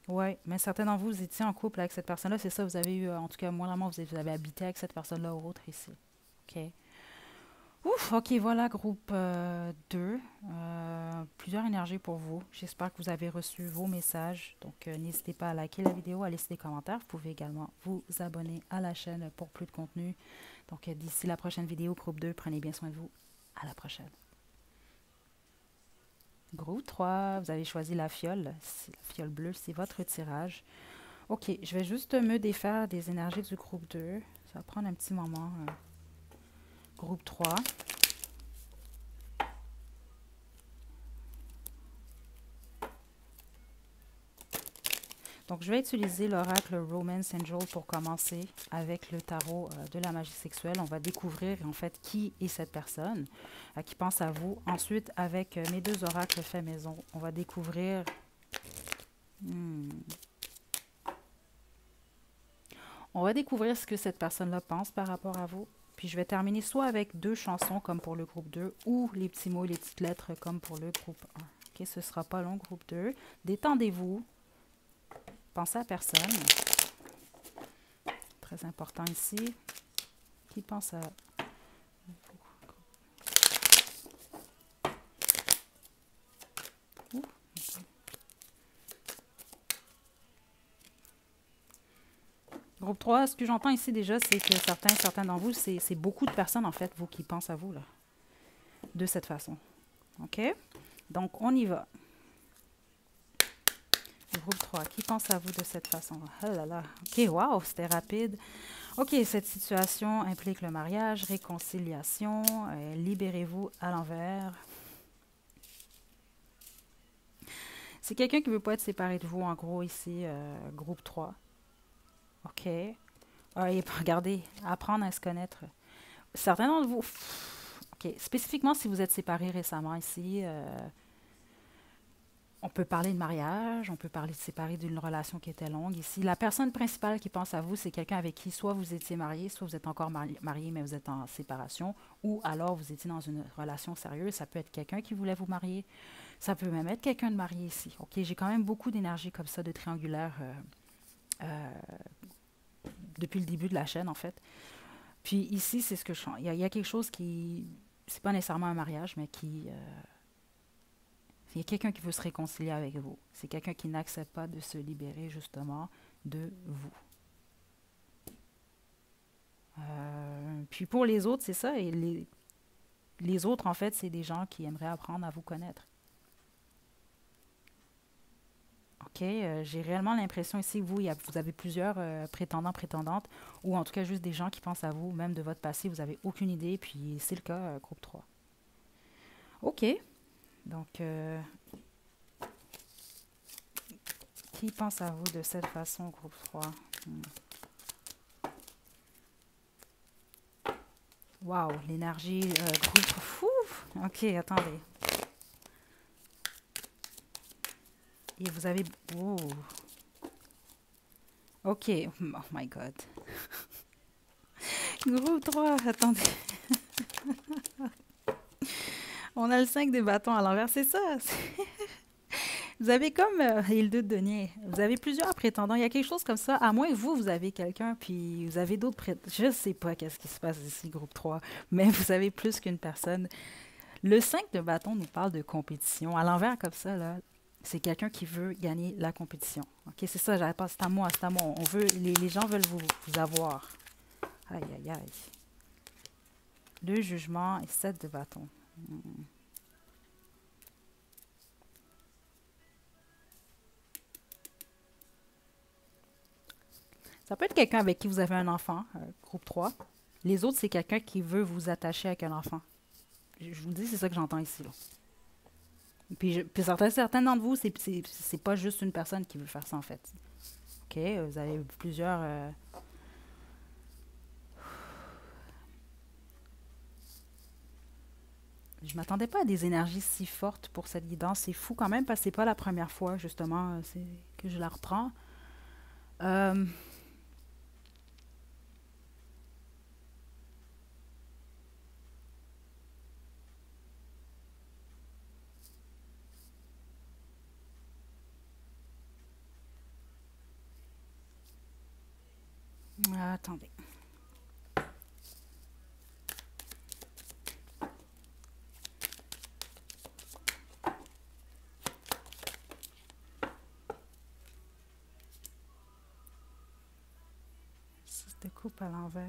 Oui, mais certains d'entre vous, vous étiez en couple avec cette personne-là, c'est ça, vous avez eu, en tout cas, moi, vous avez habité avec cette personne-là ou autre ici. OK. Ouf, OK, voilà, groupe 2. Plusieurs énergies pour vous. J'espère que vous avez reçu vos messages. Donc, n'hésitez pas à liker la vidéo, à laisser des commentaires. Vous pouvez également vous abonner à la chaîne pour plus de contenu. Donc, d'ici la prochaine vidéo, groupe 2, prenez bien soin de vous. À la prochaine. Groupe 3, vous avez choisi la fiole. La fiole bleue, c'est votre tirage. OK, je vais juste me défaire des énergies du groupe 2. Ça va prendre un petit moment. Groupe 3. Donc, je vais utiliser l'oracle Romance Angel pour commencer avec le tarot de la magie sexuelle. On va découvrir en fait qui est cette personne qui pense à vous. Ensuite, avec mes 2 oracles faits maison, on va découvrir Hmm. On va découvrir ce que cette personne-là pense par rapport à vous. Puis je vais terminer soit avec 2 chansons comme pour le groupe 2 ou les petits mots et les petites lettres comme pour le groupe 1. OK, ce ne sera pas long, groupe 2. Détendez-vous. Pensez à personne. Très important ici. Qui pense à... Ouh. Groupe 3, ce que j'entends ici déjà, c'est que certains d'entre vous, c'est beaucoup de personnes, en fait, vous, qui pensent à vous, là, de cette façon. OK? Donc, on y va. Groupe 3, qui pense à vous de cette façon? Oh là là. OK, wow, c'était rapide. OK, cette situation implique le mariage, réconciliation, libérez-vous à l'envers. C'est quelqu'un qui ne veut pas être séparé de vous, en gros, ici, groupe 3. OK. Et regardez, apprendre à se connaître. Certains d'entre vous, OK, spécifiquement si vous êtes séparés récemment ici, on peut parler de mariage, on peut parler de séparer d'une relation qui était longue ici. La personne principale qui pense à vous, c'est quelqu'un avec qui soit vous étiez marié, soit vous êtes encore marié, mais vous êtes en séparation, ou alors vous étiez dans une relation sérieuse. Ça peut être quelqu'un qui voulait vous marier, ça peut même être quelqu'un de marié ici. OK, j'ai quand même beaucoup d'énergie comme ça, de triangulaire euh, depuis le début de la chaîne, en fait. Puis ici, c'est ce que je sens. Il y a quelque chose qui... C'est pas nécessairement un mariage, mais qui... il y a quelqu'un qui veut se réconcilier avec vous. C'est quelqu'un qui n'accepte pas de se libérer, justement, de vous. Puis pour les autres, c'est ça. Et les autres, en fait, c'est des gens qui aimeraient apprendre à vous connaître. OK? J'ai réellement l'impression ici que vous avez plusieurs prétendants, prétendantes, ou en tout cas juste des gens qui pensent à vous, même de votre passé, vous n'avez aucune idée, puis c'est le cas, groupe 3. OK. Donc, qui pense à vous de cette façon, groupe 3? Wow, l'énergie, groupe... Ouf! OK, attendez. Et vous avez... Oh. OK. Oh my God. Groupe 3, attendez. On a le 5 de bâton à l'envers, c'est ça. Vous avez comme et le 2 de denier. Vous avez plusieurs prétendants. Il y a quelque chose comme ça. À moins que vous avez quelqu'un, puis vous avez d'autres prétendants. Je ne sais pas qu'est-ce qui se passe ici, groupe 3, mais vous avez plus qu'une personne. Le 5 de bâton nous parle de compétition. À l'envers, comme ça, là, c'est quelqu'un qui veut gagner la compétition. OK, c'est ça, j'arrête pas. C'est à moi, c'est à moi. On veut, les gens veulent vous avoir. Aïe, aïe, aïe. Le jugement et 7 de bâton. Ça peut être quelqu'un avec qui vous avez un enfant, groupe 3. Les autres, c'est quelqu'un qui veut vous attacher avec un enfant. Je vous dis, c'est ça que j'entends ici. Là. Puis certains d'entre vous, c'est pas juste une personne qui veut faire ça, en fait. OK? Vous avez plusieurs... Je m'attendais pas à des énergies si fortes pour cette guidance. C'est fou quand même, parce que c'est pas la première fois, justement, que je la reprends. Euh, attendez. C'était coupe à l'envers.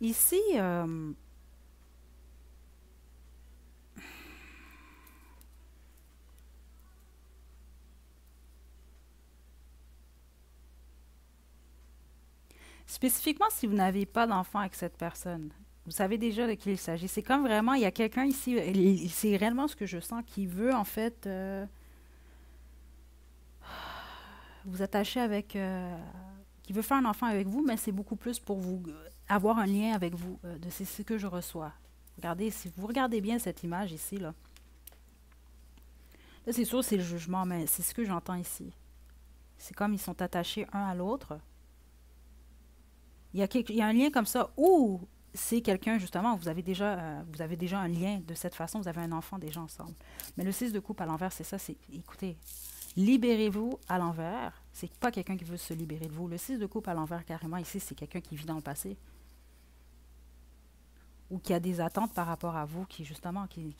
Ici, spécifiquement si vous n'avez pas d'enfant avec cette personne, vous savez déjà de qui il s'agit. C'est comme vraiment, il y a quelqu'un ici, c'est réellement ce que je sens, qui veut en fait vous attachez avec... qui veut faire un enfant avec vous, mais c'est beaucoup plus pour vous avoir un lien avec vous. C'est ce que je reçois. Regardez, si vous regardez bien cette image ici, là c'est sûr, c'est le jugement, mais c'est ce que j'entends ici. C'est comme ils sont attachés un à l'autre. Il y a un lien comme ça où c'est quelqu'un, justement, vous avez déjà un lien de cette façon, vous avez un enfant déjà ensemble. Mais le 6 de coupe à l'envers, c'est ça, c'est, écoutez, libérez-vous à l'envers. C'est pas quelqu'un qui veut se libérer de vous. Le 6 de coupe à l'envers, carrément, ici, c'est quelqu'un qui vit dans le passé. Ou qui a des attentes par rapport à vous qui, justement, qui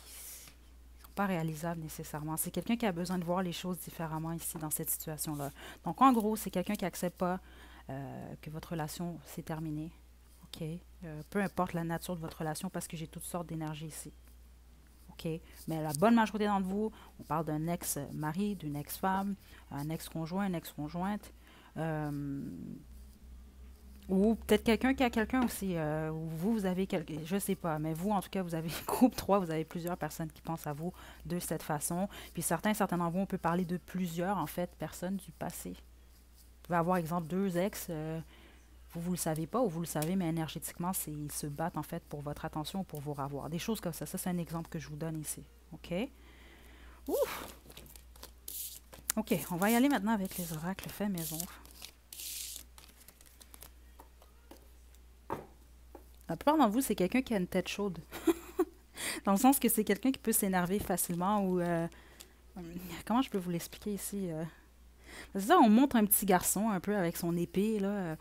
sont pas réalisables nécessairement. C'est quelqu'un qui a besoin de voir les choses différemment ici, dans cette situation-là. Donc, en gros, c'est quelqu'un qui n'accepte pas que votre relation s'est terminée. OK? Peu importe la nature de votre relation, parce que j'ai toutes sortes d'énergie ici. OK? Mais la bonne majorité d'entre vous, on parle d'un ex-mari, d'une ex-femme, un ex-conjoint, une ex-conjointe. Ou peut-être quelqu'un qui a quelqu'un aussi. Ou vous avez quelqu'un, je sais pas. Mais vous, en tout cas, vous avez groupe 3, vous avez plusieurs personnes qui pensent à vous de cette façon. Puis certains d'entre vous, on peut parler de plusieurs, en fait, personnes du passé. Vous pouvez avoir, exemple, deux ex. Vous le savez pas ou vous le savez, mais énergétiquement, ils se battent en fait pour votre attention ou pour vous revoir. Des choses comme ça. Ça, c'est un exemple que je vous donne ici. OK? Ouf! OK, on va y aller maintenant avec les oracles faits maison. La plupart d'entre vous, c'est quelqu'un qui a une tête chaude. Dans le sens que c'est quelqu'un qui peut s'énerver facilement ou... comment je peux vous l'expliquer ici? C'est ça, on montre un petit garçon un peu avec son épée, là.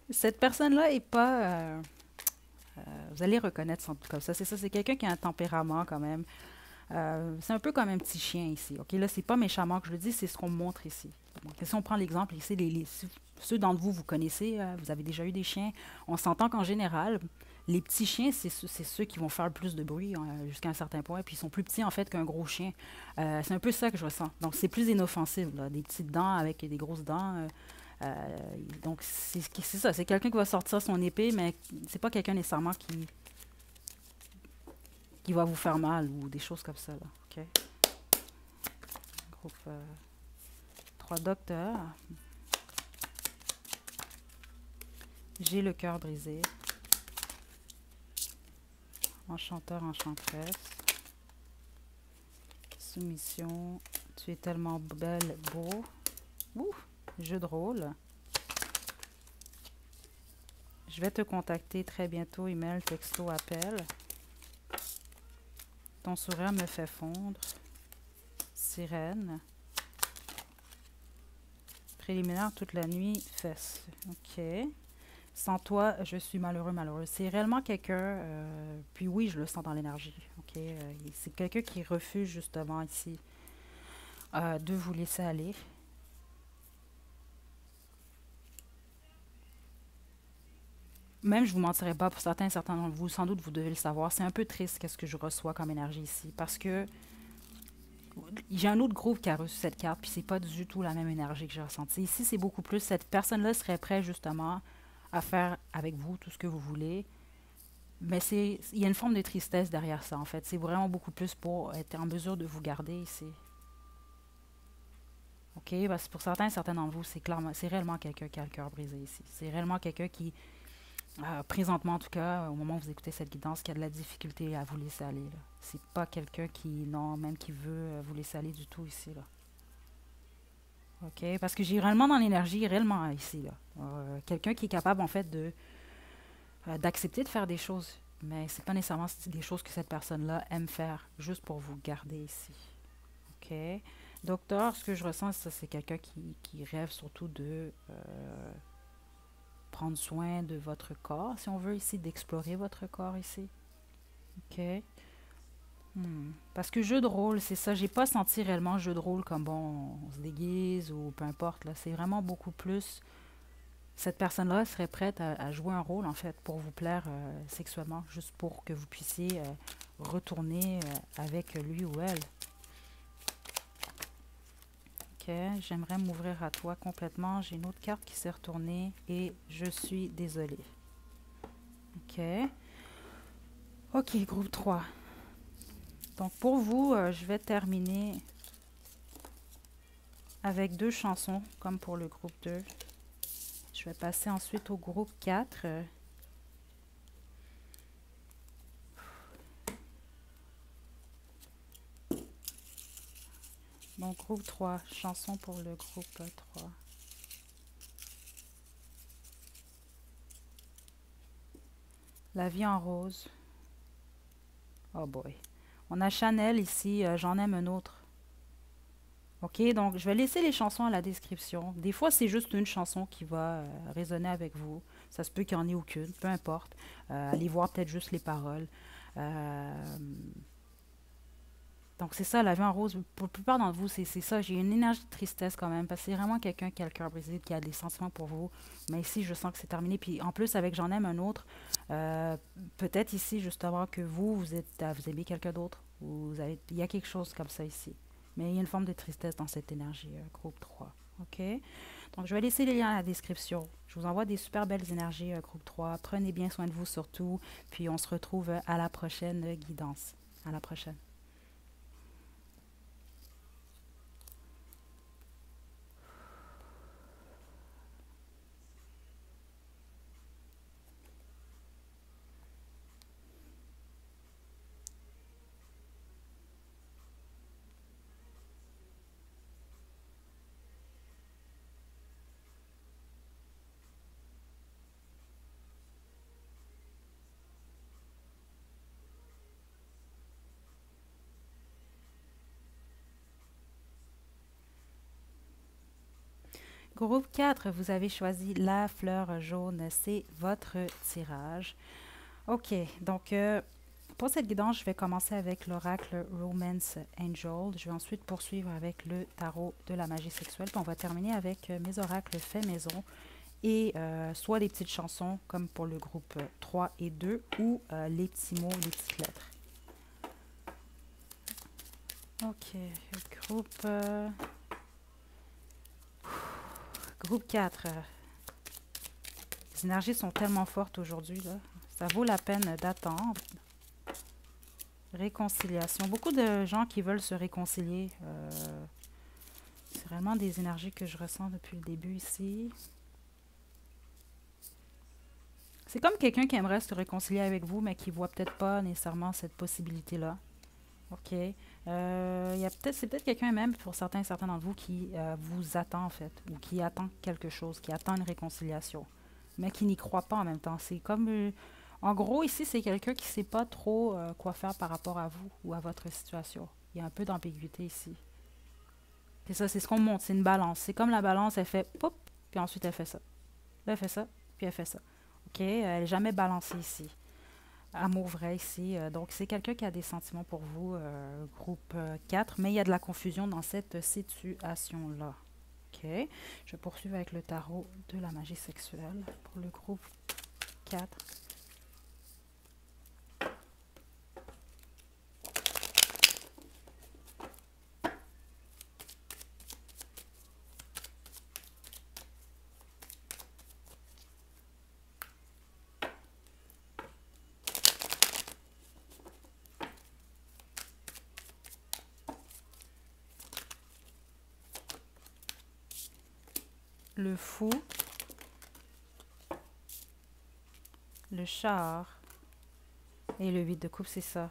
Cette personne-là est pas... vous allez reconnaître son comme ça. C'est ça, c'est quelqu'un qui a un tempérament quand même. C'est un peu comme un petit chien ici. OK, là, c'est pas méchamment que je le dis, c'est ce qu'on me montre ici. Donc, si on prend l'exemple ici, ceux d'entre vous, vous connaissez, vous avez déjà eu des chiens. On s'entend qu'en général, les petits chiens, c'est ceux qui vont faire le plus de bruit jusqu'à un certain point. Puis ils sont plus petits, en fait, qu'un gros chien. C'est un peu ça que je ressens. Donc, c'est plus inoffensif, là. Des petites dents avec des grosses dents. Donc, c'est ça. C'est quelqu'un qui va sortir son épée, mais c'est pas quelqu'un nécessairement qui va vous faire mal ou des choses comme ça, là. OK? Groupe 3 docteurs. J'ai le cœur brisé. Enchanteur, enchanteresse. Soumission. Tu es tellement belle, beau. Ouh! Jeu de rôle. Je vais te contacter très bientôt. Email, texto, appel. Ton sourire me fait fondre. Sirène. Préliminaire toute la nuit. Fesses. OK. Sans toi, je suis malheureux, malheureuse. C'est réellement quelqu'un... puis oui, je le sens dans l'énergie. OK. C'est quelqu'un qui refuse justement ici de vous laisser aller. Même, je vous mentirai pas, pour certains d'entre vous, sans doute vous devez le savoir, c'est un peu triste qu'est-ce que je reçois comme énergie ici, parce que j'ai un autre groupe qui a reçu cette carte, puis c'est pas du tout la même énergie que j'ai ressentie. Ici, c'est beaucoup plus, cette personne-là serait prête justement à faire avec vous tout ce que vous voulez, mais il y a une forme de tristesse derrière ça, en fait. C'est vraiment beaucoup plus pour être en mesure de vous garder ici. OK? Parce que pour certains d'entre vous, c'est réellement quelqu'un qui a le cœur brisé ici. C'est réellement quelqu'un qui... présentement, en tout cas, au moment où vous écoutez cette guidance, qui a de la difficulté à vous laisser aller. C'est pas quelqu'un même qui veut vous laisser aller du tout ici. Là. OK? Parce que j'ai réellement dans l'énergie, réellement ici. Là. Quelqu'un qui est capable, en fait, d'accepter de faire des choses. Mais c'est pas nécessairement des choses que cette personne-là aime faire, juste pour vous garder ici. OK? Docteur, ce que je ressens, c'est quelqu'un qui rêve surtout de... prendre soin de votre corps, si on veut ici, d'explorer votre corps ici. OK? Parce que jeu de rôle, c'est ça. J'ai pas senti réellement jeu de rôle comme, bon, on se déguise ou peu importe. Là. C'est vraiment beaucoup plus... Cette personne-là serait prête à jouer un rôle, en fait, pour vous plaire sexuellement, juste pour que vous puissiez retourner avec lui ou elle. OK, j'aimerais m'ouvrir à toi complètement. J'ai une autre carte qui s'est retournée et je suis désolée. OK. OK, groupe 3. Donc, pour vous, je vais terminer avec 2 chansons, comme pour le groupe 2. Je vais passer ensuite au groupe 4. Donc, groupe 3, chanson pour le groupe 3. La vie en rose. Oh boy. On a Chanel ici, j'en aime un autre. OK, donc je vais laisser les chansons à la description. Des fois, c'est juste une chanson qui va résonner avec vous. Ça se peut qu'il n'y en ait aucune, peu importe. Allez voir peut-être juste les paroles. Euh, donc c'est ça, la vie en rose. Pour la plupart d'entre vous, c'est ça. J'ai une énergie de tristesse quand même, parce que c'est vraiment quelqu'un qui a le cœur brisé, qui a des sentiments pour vous. Mais ici, je sens que c'est terminé. Puis en plus, avec J'en aime un autre, euh, peut-être ici, justement, que vous êtes, vous aimez quelqu'un d'autre. Il y a quelque chose comme ça ici. Mais il y a une forme de tristesse dans cette énergie, groupe 3. OK? Donc, je vais laisser les liens à la description. Je vous envoie des super belles énergies, groupe 3. Prenez bien soin de vous surtout. Puis, on se retrouve à la prochaine guidance. À la prochaine. Groupe 4, vous avez choisi la fleur jaune. C'est votre tirage. OK, donc pour cette guidance, je vais commencer avec l'oracle Romance Angel. Je vais ensuite poursuivre avec le tarot de la magie sexuelle. Puis on va terminer avec mes oracles faits maison et soit des petites chansons comme pour le groupe 3 et 2 ou les petits mots, les petites lettres. OK, groupe, groupe 4. Les énergies sont tellement fortes aujourd'hui, là. Ça vaut la peine d'attendre. Réconciliation. Beaucoup de gens qui veulent se réconcilier. C'est vraiment des énergies que je ressens depuis le début ici. C'est comme quelqu'un qui aimerait se réconcilier avec vous, mais qui ne voit peut-être pas nécessairement cette possibilité-là. OK. C'est peut-être quelqu'un même, pour certains d'entre vous, qui vous attend en fait, ou qui attend quelque chose, qui attend une réconciliation, mais qui n'y croit pas en même temps. C'est comme... en gros, ici, c'est quelqu'un qui ne sait pas trop quoi faire par rapport à vous ou à votre situation. Il y a un peu d'ambiguïté ici. C'est ça, c'est ce qu'on montre, c'est une balance. C'est comme la balance, elle fait pop, puis ensuite elle fait ça. Là, elle fait ça, puis elle fait ça. OK? Elle n'est jamais balancée ici. Amour vrai ici. Donc, c'est quelqu'un qui a des sentiments pour vous, groupe 4, mais il y a de la confusion dans cette situation-là. OK? Je poursuis avec le tarot de la magie sexuelle pour le groupe 4. Le fou, le char et le 8 de coupe, c'est ça.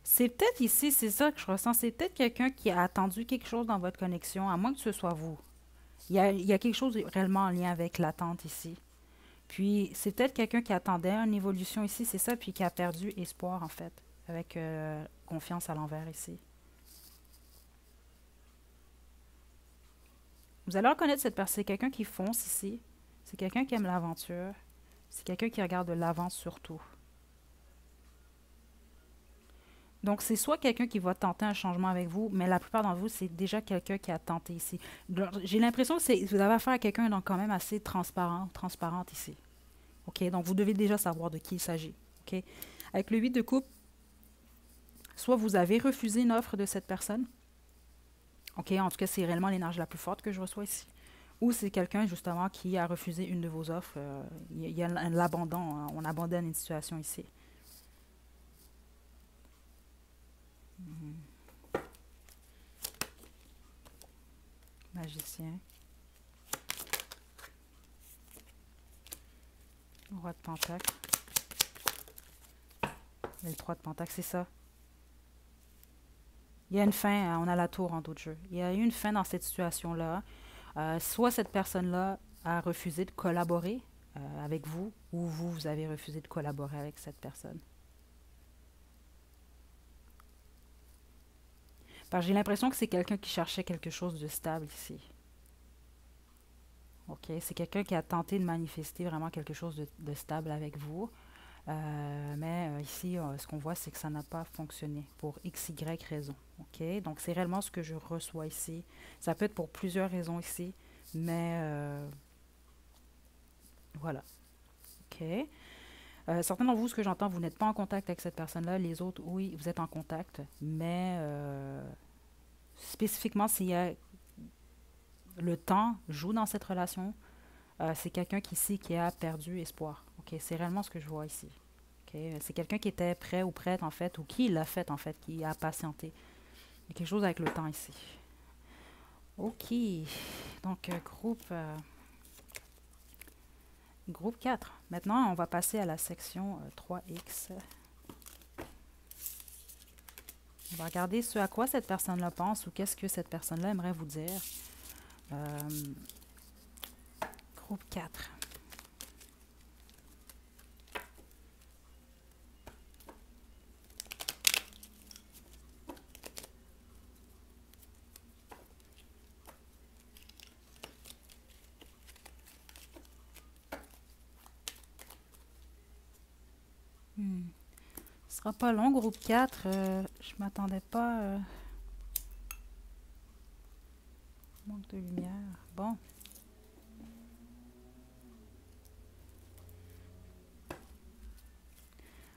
C'est peut-être ici, c'est ça que je ressens, c'est peut-être quelqu'un qui a attendu quelque chose dans votre connexion, à moins que ce soit vous. Il y a quelque chose réellement en lien avec l'attente ici. Puis, c'est peut-être quelqu'un qui attendait une évolution ici, c'est ça, puis qui a perdu espoir, en fait, avec confiance à l'envers ici. Vous allez reconnaître cette personne, c'est quelqu'un qui fonce ici, c'est quelqu'un qui aime l'aventure, c'est quelqu'un qui regarde de l'avant surtout. Donc, c'est soit quelqu'un qui va tenter un changement avec vous, mais la plupart d'entre vous, c'est déjà quelqu'un qui a tenté ici. J'ai l'impression que vous avez affaire à quelqu'un donc quand même assez transparente ici. OK? Donc, vous devez déjà savoir de qui il s'agit. OK? Avec le 8 de coupe, soit vous avez refusé une offre de cette personne. OK? En tout cas, c'est réellement l'énergie la plus forte que je reçois ici. Ou c'est quelqu'un justement qui a refusé une de vos offres. Il y a l'abandon, hein. On abandonne une situation ici. Mhm. Magicien. Roi de Pentacle. Et le 3 de Pentacle, c'est ça. Il y a une fin, hein, on a la tour en d'autres jeux. Il y a eu une fin dans cette situation-là. Soit cette personne-là a refusé de collaborer avec vous, ou vous, vous avez refusé de collaborer avec cette personne. Parce que j'ai l'impression que c'est quelqu'un qui cherchait quelque chose de stable ici. OK? C'est quelqu'un qui a tenté de manifester vraiment quelque chose de stable avec vous. Mais ici, ce qu'on voit, c'est que ça n'a pas fonctionné pour X, Y raison. OK? Donc, c'est réellement ce que je reçois ici. Ça peut être pour plusieurs raisons ici, mais voilà. OK? Certains d'entre vous, ce que j'entends, vous n'êtes pas en contact avec cette personne-là. Les autres, oui, vous êtes en contact, mais spécifiquement, s'il y a le temps joue dans cette relation, c'est quelqu'un qui ici qui a perdu espoir. OK? C'est réellement ce que je vois ici. Okay? C'est quelqu'un qui était prêt ou prête, en fait, ou qui l'a fait, en fait, qui a patienté. Il y a quelque chose avec le temps ici. OK. Donc, groupe 4. Maintenant, on va passer à la section 3X. On va regarder ce à quoi cette personne-là pense ou qu'est-ce que cette personne-là aimerait vous dire. Groupe 4. Ce sera pas long, groupe 4. Je m'attendais pas. Manque de lumière. Bon.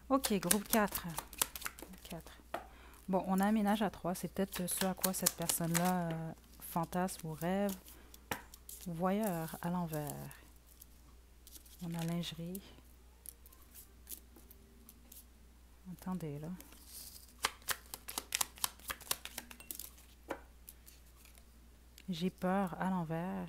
OK, groupe 4. 4. Bon, on aménage à 3. C'est peut-être ce à quoi cette personne-là fantasme ou rêve. Voyeur à l'envers. On a lingerie. Attendez, là. J'ai peur à l'envers.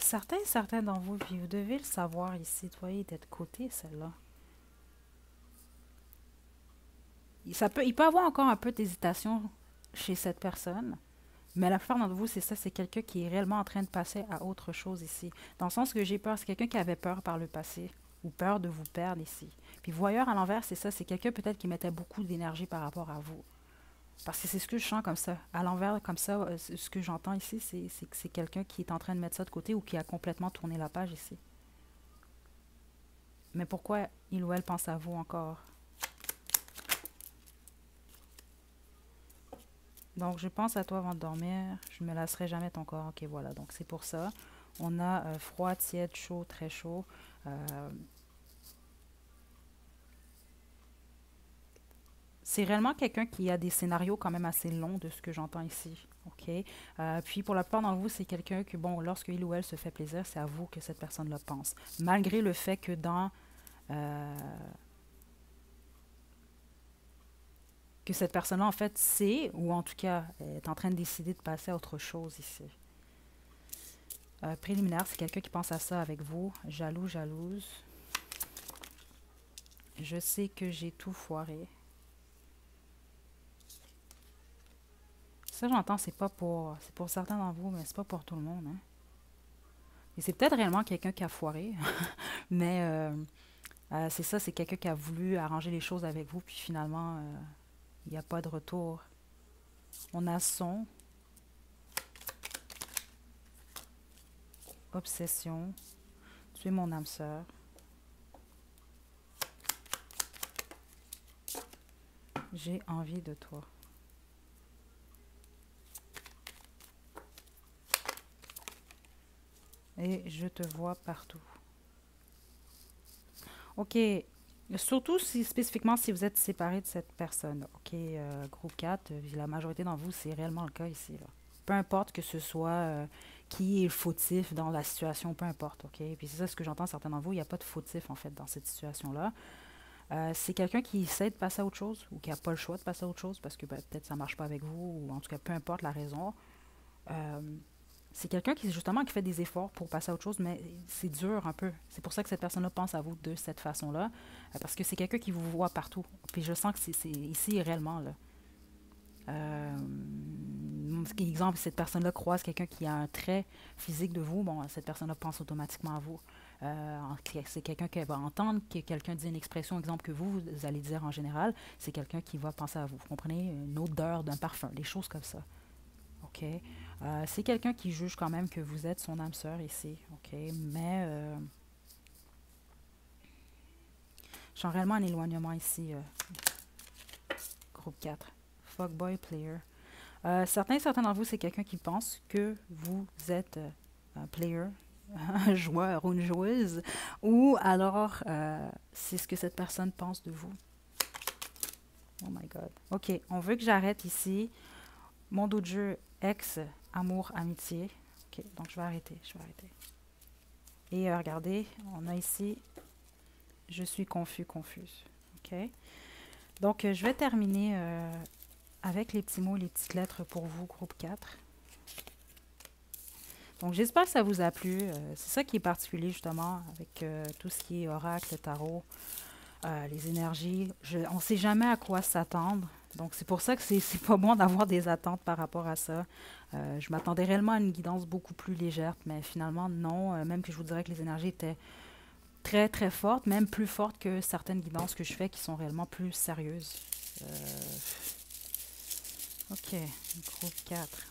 Certains d'entre vous, puis vous devez le savoir ici, vous voyez, d'être côté, celle-là. Il peut avoir encore un peu d'hésitation chez cette personne, mais la plupart d'entre vous, c'est ça, c'est quelqu'un qui est réellement en train de passer à autre chose ici. Dans le sens que j'ai peur, c'est quelqu'un qui avait peur par le passé, ou peur de vous perdre ici. Puis voyeur à l'envers, c'est ça, c'est quelqu'un peut-être qui mettait beaucoup d'énergie par rapport à vous. Parce que c'est ce que je sens comme ça. À l'envers, comme ça, ce que j'entends ici, c'est que c'est quelqu'un qui est en train de mettre ça de côté ou qui a complètement tourné la page ici. Mais pourquoi il ou elle pense à vous encore? Donc, je pense à toi avant de dormir. Je ne me lasserai jamais ton corps. OK, voilà. Donc, c'est pour ça. On a froid, tiède, chaud, très chaud. C'est réellement quelqu'un qui a des scénarios quand même assez longs de ce que j'entends ici. OK? Puis pour la plupart d'entre vous, c'est quelqu'un que, bon, lorsque il ou elle se fait plaisir, c'est à vous que cette personne-là pense. Malgré le fait que que cette personne-là, en fait, sait, ou en tout cas, est en train de décider de passer à autre chose ici. Préliminaire, c'est quelqu'un qui pense à ça avec vous. Jaloux, jalouse. Je sais que j'ai tout foiré. Ça, j'entends, c'est pour certains d'entre vous, mais c'est pas pour tout le monde. Hein. Et c'est peut-être réellement quelqu'un qui a foiré, mais c'est ça, c'est quelqu'un qui a voulu arranger les choses avec vous, puis finalement, il n'y a pas de retour. On a son, obsession, tu es mon âme sœur. J'ai envie de toi. Et je te vois partout. OK. Surtout si spécifiquement si vous êtes séparé de cette personne. OK, groupe 4, la majorité d'entre vous, c'est réellement le cas ici, là. Peu importe que ce soit qui est le fautif dans la situation, peu importe, OK? Puis c'est ça ce que j'entends certains d'entre vous, il n'y a pas de fautif en fait dans cette situation-là. C'est quelqu'un qui essaie de passer à autre chose ou qui n'a pas le choix de passer à autre chose parce que ben, peut-être ça ne marche pas avec vous ou en tout cas peu importe la raison. Euh, c'est quelqu'un qui justement qui fait des efforts pour passer à autre chose, mais c'est dur un peu. C'est pour ça que cette personne-là pense à vous de cette façon-là, parce que c'est quelqu'un qui vous voit partout. Puis je sens que c'est ici réellement là. Exemple, cette personne-là croise quelqu'un qui a un trait physique de vous, bon, cette personne-là pense automatiquement à vous. C'est quelqu'un qui va entendre que quelqu'un dit une expression, exemple que vous allez dire en général, c'est quelqu'un qui va penser à vous. Vous comprenez? Une odeur d'un parfum, des choses comme ça. OK? C'est quelqu'un qui juge quand même que vous êtes son âme sœur ici. OK? Mais je sens réellement un éloignement ici, groupe 4. Fuckboy player. Certains d'entre vous, c'est quelqu'un qui pense que vous êtes un player, un joueur ou une joueuse, ou alors c'est ce que cette personne pense de vous. Oh my God. OK, on veut que j'arrête ici. Mon dos de jeu, ex, amour, amitié. OK, donc je vais arrêter, Et regardez, on a ici, je suis confus, confuse. OK? Donc, je vais terminer avec les petits mots, les petites lettres pour vous, groupe 4. Donc, j'espère que ça vous a plu. C'est ça qui est particulier, justement, avec tout ce qui est oracle, tarot, les énergies. On ne sait jamais à quoi s'attendre. Donc, c'est pour ça que c'est pas bon d'avoir des attentes par rapport à ça. Je m'attendais réellement à une guidance beaucoup plus légère, mais finalement, non. Même que je vous dirais que les énergies étaient très, très fortes, même plus fortes que certaines guidances que je fais qui sont réellement plus sérieuses. OK, groupe 4.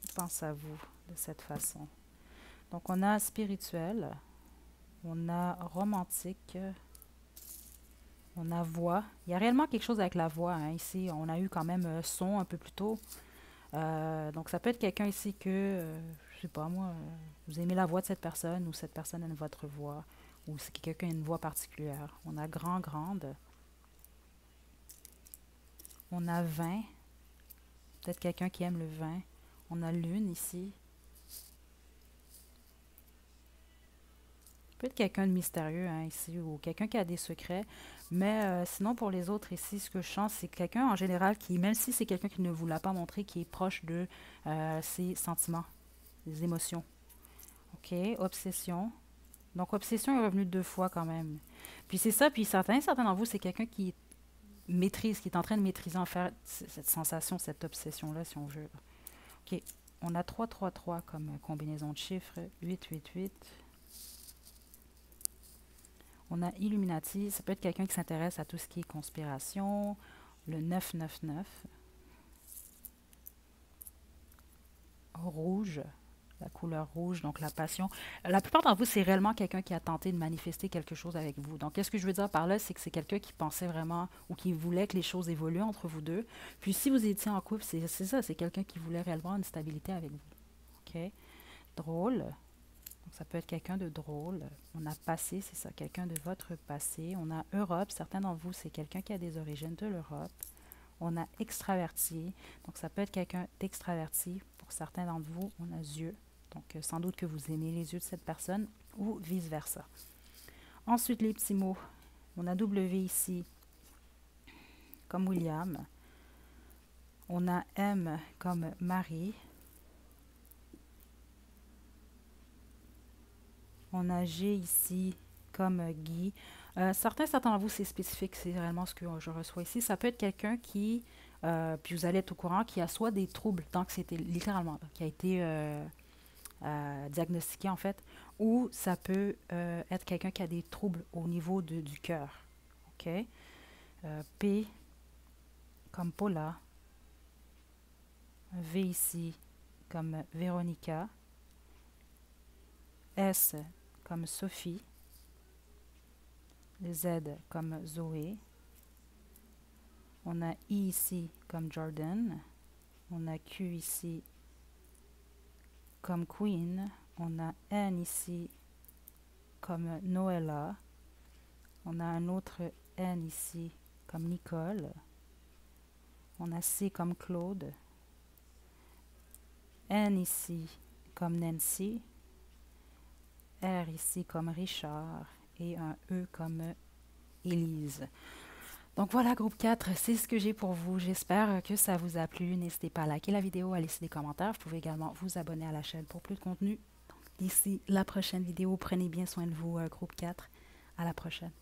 Je pense à vous de cette façon. Donc, on a spirituel, on a romantique, on a voix. Il y a réellement quelque chose avec la voix. Hein. Ici, on a eu quand même son un peu plus tôt. Donc, ça peut être quelqu'un ici que, je sais pas moi, vous aimez la voix de cette personne ou cette personne aime votre voix ou c'est quelqu'un qui a une voix particulière. On a grand, grande. On a vin. Peut-être quelqu'un qui aime le vin. On a lune ici. Peut-être quelqu'un de mystérieux hein, ici ou quelqu'un qui a des secrets. Mais sinon, pour les autres ici, ce que je sens, c'est quelqu'un en général qui, même si c'est quelqu'un qui ne vous l'a pas montré, qui est proche de ses sentiments, des émotions. OK, obsession. Donc, obsession est revenu 2 fois quand même. Puis c'est ça, puis certains d'entre vous, c'est quelqu'un qui maîtrise, qui est en train de maîtriser en faire cette sensation, cette obsession-là, si on veut. OK, on a 3-3-3 comme combinaison de chiffres, 8-8-8. On a Illuminati, ça peut être quelqu'un qui s'intéresse à tout ce qui est conspiration. Le 999. Rouge, la couleur rouge, donc la passion. La plupart d'entre vous, c'est réellement quelqu'un qui a tenté de manifester quelque chose avec vous. Donc, qu'est-ce que je veux dire par là, c'est que c'est quelqu'un qui pensait vraiment ou qui voulait que les choses évoluent entre vous deux. Puis, si vous étiez en couple, c'est ça, c'est quelqu'un qui voulait réellement une stabilité avec vous. OK? Drôle. Donc, ça peut être quelqu'un de drôle. On a passé, c'est ça, quelqu'un de votre passé. On a Europe. Certains d'entre vous, c'est quelqu'un qui a des origines de l'Europe. On a extraverti. Donc, ça peut être quelqu'un d'extraverti. Pour certains d'entre vous, on a yeux. Donc, sans doute que vous aimez les yeux de cette personne ou vice-versa. Ensuite, les petits mots. On a W ici, comme William. On a M comme Marie. On a G ici comme Guy. Certains d'entre vous, c'est spécifique, c'est réellement ce que je reçois ici. Ça peut être quelqu'un qui, puis vous allez être au courant, qui a soit des troubles d'anxiété, littéralement, là, qui a été diagnostiqué en fait, ou ça peut être quelqu'un qui a des troubles au niveau du cœur. OK? P comme Paula. V ici comme Véronica. S comme Sophie. Z comme Zoé. On a I ici comme Jordan. On a Q ici comme Queen. On a N ici comme Noëlla. On a un autre N ici comme Nicole. On a C comme Claude. N ici comme Nancy. R ici comme Richard. Et un E comme Élise. Donc voilà, groupe 4, c'est ce que j'ai pour vous. J'espère que ça vous a plu. N'hésitez pas à liker la vidéo, à laisser des commentaires. Vous pouvez également vous abonner à la chaîne pour plus de contenu. D'ici la prochaine vidéo, prenez bien soin de vous, groupe 4. À la prochaine.